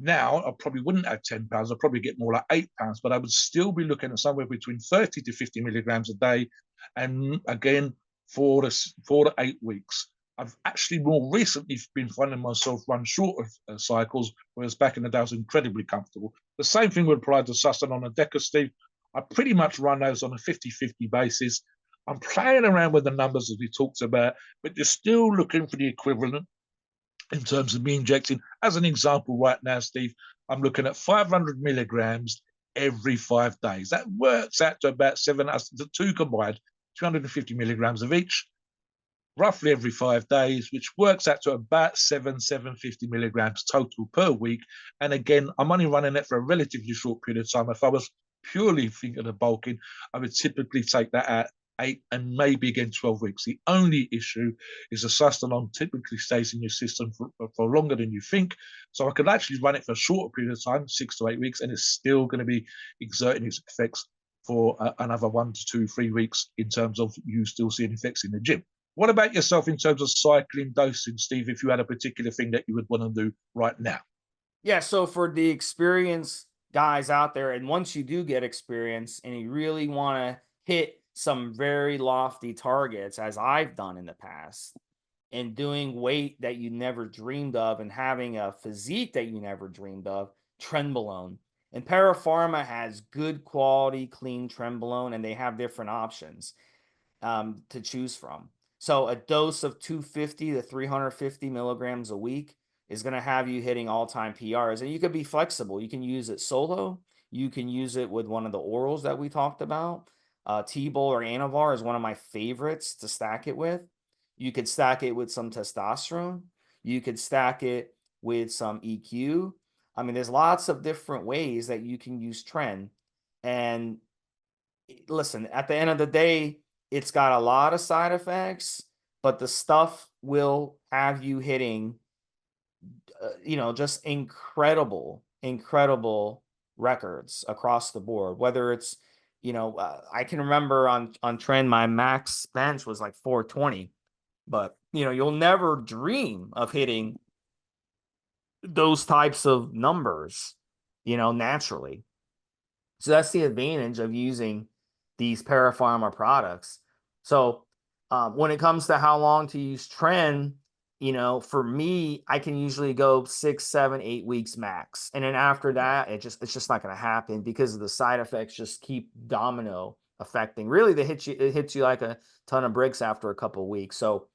Now, I probably wouldn't add 10 pounds. I'd probably get more like 8 pounds, but I would still be looking at somewhere between 30 to 50 milligrams a day. And again, 4 to 8 weeks. I've actually more recently been finding myself run shorter cycles, whereas back in the day I was incredibly comfortable. The same thing would apply to Sustanon and Deca, Steve. I pretty much run those on a 50-50 basis. I'm playing around with the numbers as we talked about, but you're still looking for the equivalent in terms of me injecting. As an example, right now, Steve, I'm looking at 500 milligrams every 5 days. That works out to about the two combined, 250 milligrams of each, roughly every 5 days, which works out to about 750 milligrams total per week. And again, I'm only running it for a relatively short period of time. If I was purely thinking of bulking, I would typically take that at 8 and maybe again 12 weeks. The only issue is the Sustanon typically stays in your system for longer than you think. So I could actually run it for a shorter period of time, 6 to 8 weeks, and it's still going to be exerting its effects for another 1 to 2, 3 weeks in terms of you still seeing effects in the gym. What about yourself in terms of cycling dosing, Steve, if you had a particular thing that you would want to do right now? Yeah, so for the experienced guys out there, and once you do get experience and you really want to hit some very lofty targets, as I've done in the past, and doing weight that you never dreamed of and having a physique that you never dreamed of, Trenbolone. And ParaPharma has good quality, clean Trenbolone, and they have different options to choose from. So a dose of 250 to 350 milligrams a week is going to have you hitting all-time PRs. And you could be flexible. You can use it solo. You can use it with one of the orals that we talked about. T-Bol or Anavar is one of my favorites to stack it with. You could stack it with some testosterone. You could stack it with some EQ. I mean, there's lots of different ways that you can use Tren. And listen, at the end of the day, it's got a lot of side effects, but the stuff will have you hitting, just incredible, incredible records across the board, whether it's, I can remember on trend, my max bench was like 420, but you'll never dream of hitting those types of numbers, naturally. So that's the advantage of using these parapharma products. So when it comes to how long to use trend, for me, I can usually go 6, 7, 8 weeks max. And then after that, it's just not going to happen because of the side effects just keep domino affecting. Really, it hits you like a ton of bricks after a couple of weeks. So,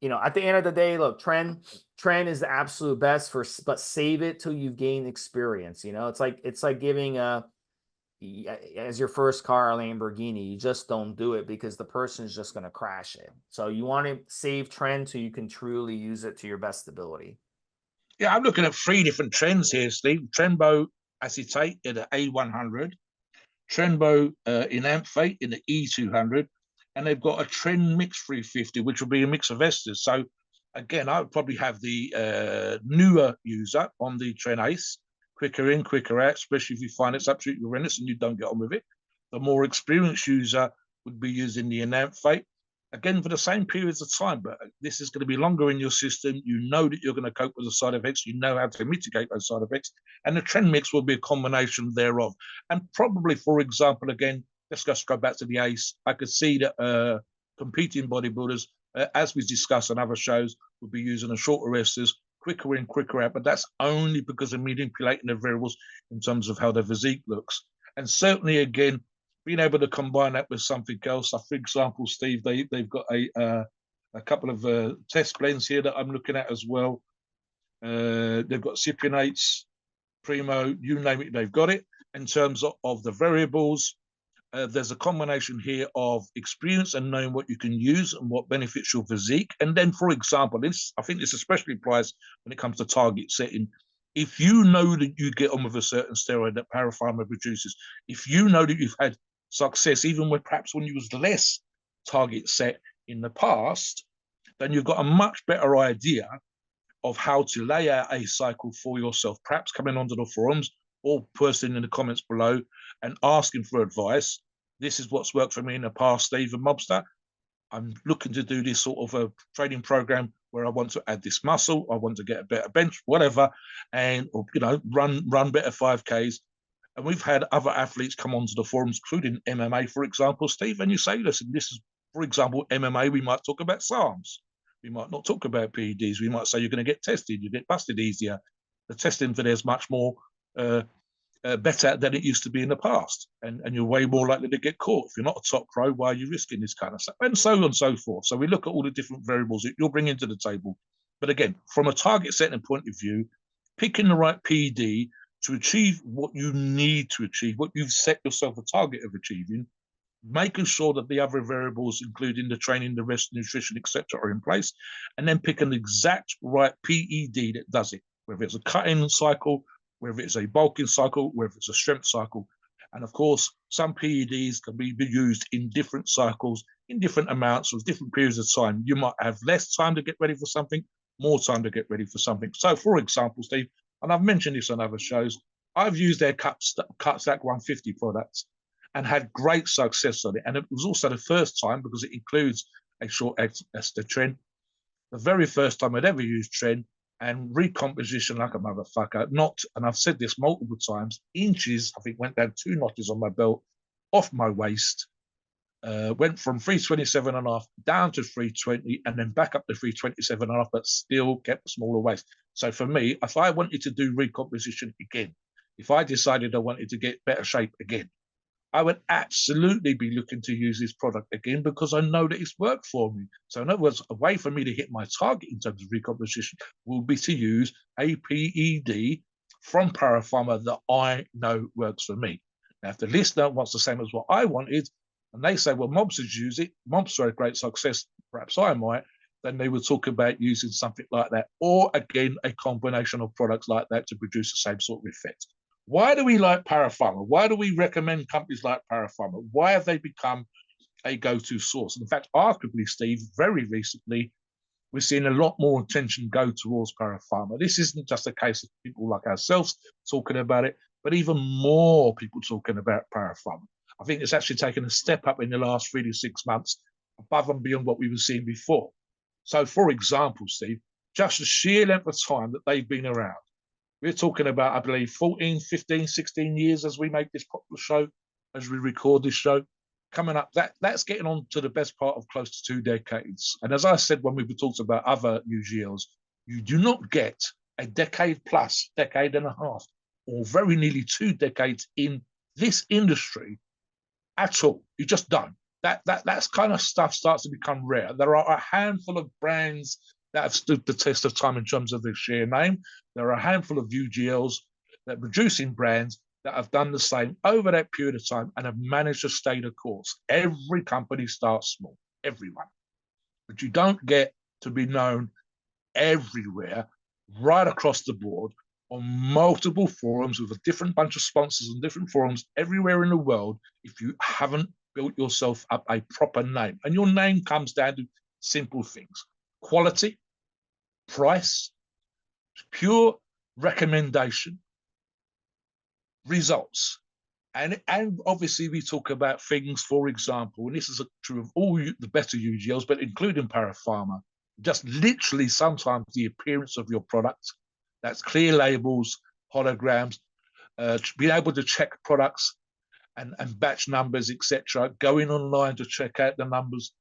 at the end of the day, look, trend is the absolute best but save it till you've gained experience. It's like giving as your first car, a Lamborghini. You just don't do it because the person is just going to crash it. So you want to save trend so you can truly use it to your best ability. Yeah, I'm looking at 3 different trends here, Steve. Trenbo acetate in the A100, Trenbo enanthate in the E200, and they've got a Trend Mix 350, which will be a mix of esters. So again, I would probably have the newer user on the Trend Ace, quicker in, quicker out, especially if you find it's absolutely horrendous and you don't get on with it. The more experienced user would be using the enanthate, again for the same periods of time, but this is going to be longer in your system. You know that you're going to cope with the side effects. You know how to mitigate those side effects, and the trend mix will be a combination thereof. And probably, for example, again, let's just go back to the ACE. I could see that competing bodybuilders, as we discussed on other shows, would be using a shorter esters, quicker in, quicker out, but that's only because of manipulating the variables in terms of how their physique looks. And certainly, again, being able to combine that with something else. For example, Steve, they've got a couple of test blends here that I'm looking at as well. They've got cypionates, primo, you name it, they've got it. In terms of the variables, there's a combination here of experience and knowing what you can use and what benefits your physique. And then, for example, I think this especially applies when it comes to target setting. If you know that you get on with a certain steroid that Para Pharma produces, if you know that you've had success, even when perhaps when you was less target set in the past, then you've got a much better idea of how to lay out a cycle for yourself, perhaps coming onto the forums or posting in the comments below and asking for advice. This is what's worked for me in the past, Steve and Mobster. I'm looking to do this sort of a training program where I want to add this muscle, I want to get a better bench, whatever, and run better 5Ks. And we've had other athletes come onto the forums, including MMA, for example, Steve, and you say, listen, this is, for example, MMA, we might talk about SARMs. We might not talk about PEDs. We might say you're going to get tested, you get busted easier. The testing for there's much more better than it used to be in the past. And you're way more likely to get caught. If you're not a top pro, why are you risking this kind of stuff? And so on and so forth. So we look at all the different variables that you'll bring into the table. But again, from a target setting point of view, picking the right PED to achieve what you need to achieve, what you've set yourself a target of achieving, making sure that the other variables, including the training, the rest, nutrition, etc., are in place, and then pick an exact right PED that does it, whether it's a cutting cycle, whether it's a bulking cycle, whether it's a strength cycle. And of course, some PEDs can be used in different cycles, in different amounts, with different periods of time. You might have less time to get ready for something, more time to get ready for something. So, for example, Steve, and I've mentioned this on other shows, I've used their Cutstack 150 products and had great success on it. And it was also the first time, because it includes a short ester trend, the very first time I'd ever used trend and recomposition like a motherfucker. Not, and I've said this multiple times, inches, I think went down 2 notches on my belt, off my waist, went from 327.5 down to 320 and then back up to 327.5, but still kept a smaller waist. So for me, if I wanted to do recomposition again, if I decided I wanted to get better shape again, I would absolutely be looking to use this product again because I know that it's worked for me. So in other words, a way for me to hit my target in terms of recomposition will be to use a PED from Para Pharma that I know works for me. Now, if the listener wants the same as what I wanted, and they say, well, Mobsters use it, Mobster had great success, perhaps I might, then they would talk about using something like that, or again, a combination of products like that to produce the same sort of effect. Why do we like Para Pharma? Why do we recommend companies like Para Pharma? Why have they become a go-to source? And in fact, arguably, Steve, very recently, we're seeing a lot more attention go towards Para Pharma. This isn't just a case of people like ourselves talking about it, but even more people talking about Para Pharma. I think it's actually taken a step up in the last 3 to 6 months above and beyond what we were seeing before. So, for example, Steve, just the sheer length of time that they've been around, we're talking about, I believe, 14, 15, 16 years as we make this popular show, as we record this show. Coming up, that's getting on to the best part of close to 2 decades. And as I said when we talked about other UGLs, you do not get a decade plus, decade and a half, or very nearly 2 decades in this industry at all. You just don't. That's kind of stuff starts to become rare. There are a handful of brands that have stood the test of time in terms of their sheer name. There are a handful of UGLs that are producing brands that have done the same over that period of time and have managed to stay the course. Every company starts small, everyone. But you don't get to be known everywhere, right across the board, on multiple forums with a different bunch of sponsors and different forums everywhere in the world if you haven't built yourself up a proper name. And your name comes down to simple things: quality, price, pure recommendation, results. And obviously we talk about things, for example, and this is true of all the better UGLs, but including Para Pharma, just literally sometimes the appearance of your product. That's clear labels, holograms, being able to check products and batch numbers, etc. Going online to check out the numbers.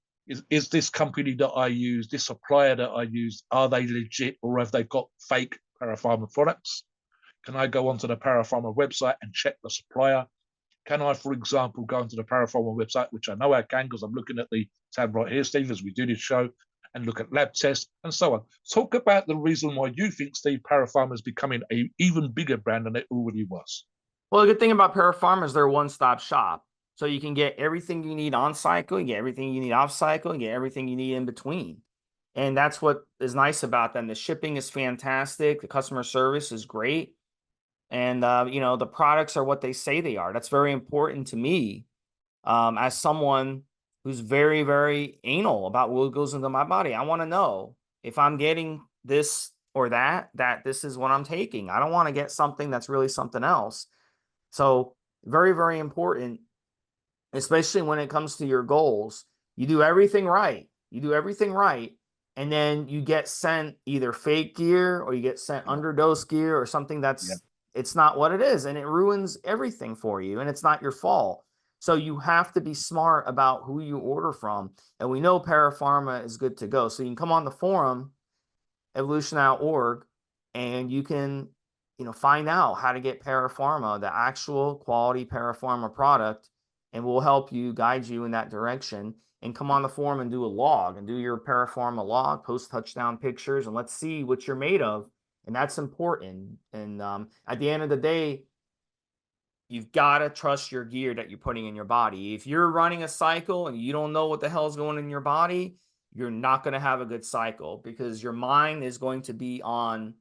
Is this company that I use, this supplier that I use, are they legit, or have they got fake Para Pharma products? Can I go onto the Para Pharma website and check the supplier? Can I, for example, go onto the Para Pharma website, which I know I can because I'm looking at the tab right here, Steve, as we do this show, and look at lab tests and so on. Talk about the reason why you think, Steve, Para Pharma is becoming an even bigger brand than it already was. Well, the good thing about Para Pharma is they're a one-stop shop. So you can get everything you need on cycle, you get everything you need off cycle, you get everything you need in between. And that's what is nice about them. The shipping is fantastic. The customer service is great. And, the products are what they say they are. That's very important to me as someone who's very, very anal about what goes into my body. I want to know if I'm getting this or that this is what I'm taking. I don't want to get something that's really something else. So very, very important, especially when it comes to your goals. You do everything right. You do everything right. And then you get sent either fake gear or you get sent underdose gear or something that's it's not what it is. And it ruins everything for you. And it's not your fault. So you have to be smart about who you order from. And we know ParaPharma is good to go. So you can come on the forum, evolutionary.org, and you can find out how to get ParaPharma, the actual quality ParaPharma product, and we'll help you, guide you in that direction. And come on the forum and do a log and do your ParaPharma log, post touchdown pictures, and let's see what you're made of. And that's important. And at the end of the day, you've got to trust your gear that you're putting in your body. If you're running a cycle and you don't know what the hell is going in your body, you're not going to have a good cycle because your mind is going to be on,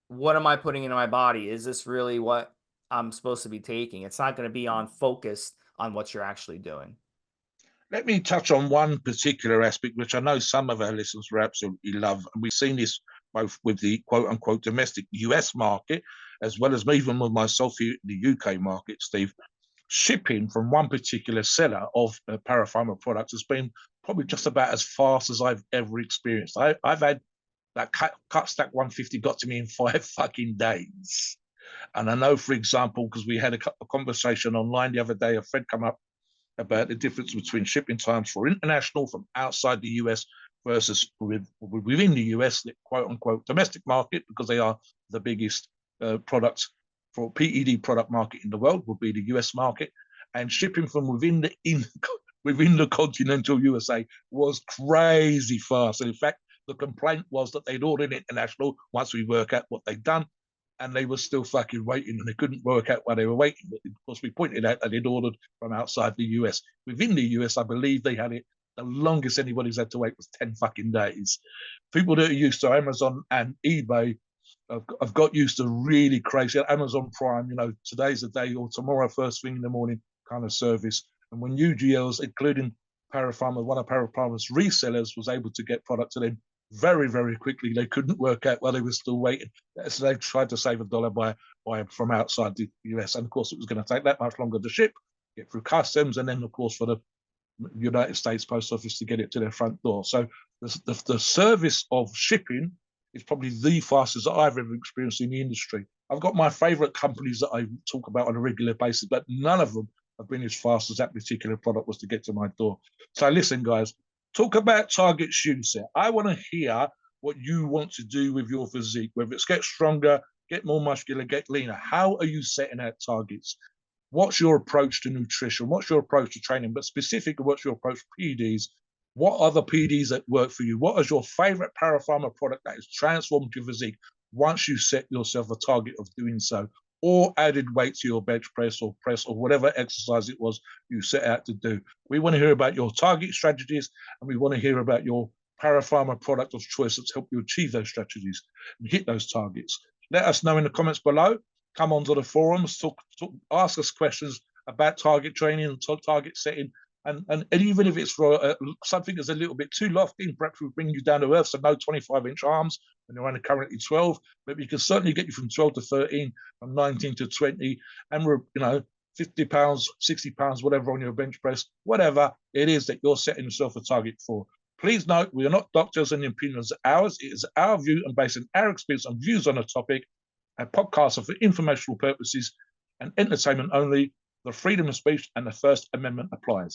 what am I putting into my body? Is this really what I'm supposed to be taking? It's not going to be on focused on what you're actually doing. Let me touch on one particular aspect, which I know some of our listeners will absolutely love. And we've seen this both with the quote unquote domestic US market, as well as even with myself here in the UK market, Steve. Shipping from one particular seller of ParaPharma products has been probably just about as fast as I've ever experienced. I've had that cut stack 150 got to me in 5 fucking days. And I know, for example, because we had a conversation online the other day, a friend come up about the difference between shipping times for international from outside the US versus within the US, the quote unquote domestic market, because they are the biggest product for PED product market in the world, would be the US market. And shipping from within the continental USA was crazy fast. And in fact, the complaint was that they'd ordered international once we work out what they'd done, and they were still fucking waiting, and they couldn't work out why they were waiting. But of course, we pointed out that they'd ordered from outside the US. Within the US, I believe they had it, the longest anybody's had to wait was 10 fucking days. People that are used to Amazon and eBay have got used to really crazy Amazon Prime, today's the day or tomorrow first thing in the morning kind of service. And when UGLs, including ParaPharma, one of ParaPharma's resellers, was able to get product to them very, very quickly they couldn't work out while they were still waiting. So they tried to save $1 by from outside the US. And of course, it was going to take that much longer to ship, get through customs, and then, of course, for the United States Post Office to get it to their front door. So the service of shipping is probably the fastest that I've ever experienced in the industry. I've got my favorite companies that I talk about on a regular basis, but none of them have been as fast as that particular product was to get to my door. So listen, guys, talk about target shoe set. I want to hear what you want to do with your physique, whether it's get stronger, get more muscular, get leaner. How are you setting out targets? What's your approach to nutrition? What's your approach to training? But specifically, what's your approach to PEDs? What are the PEDs that work for you? What is your favorite ParaPharma product that has transformed your physique once you set yourself a target of doing so, or added weight to your bench press or whatever exercise it was you set out to do? We want to hear about your target strategies, and we want to hear about your ParaPharma product of choice that's helped you achieve those strategies and hit those targets. Let us know in the comments below. Come onto the forums, ask us questions about target training and target setting. And even if it's for something that's a little bit too lofty, perhaps we'll bring you down to earth. So no 25-inch arms when you're only currently 12, but we can certainly get you from 12 to 13, from 19 to 20, and we're, 50 pounds, 60 pounds, whatever on your bench press, whatever it is that you're setting yourself a target for. Please note, we are not doctors and opinions ours. It is our view and based on our experience and views on the topic. Our podcasts are for informational purposes and entertainment only. The freedom of speech and the First Amendment applies.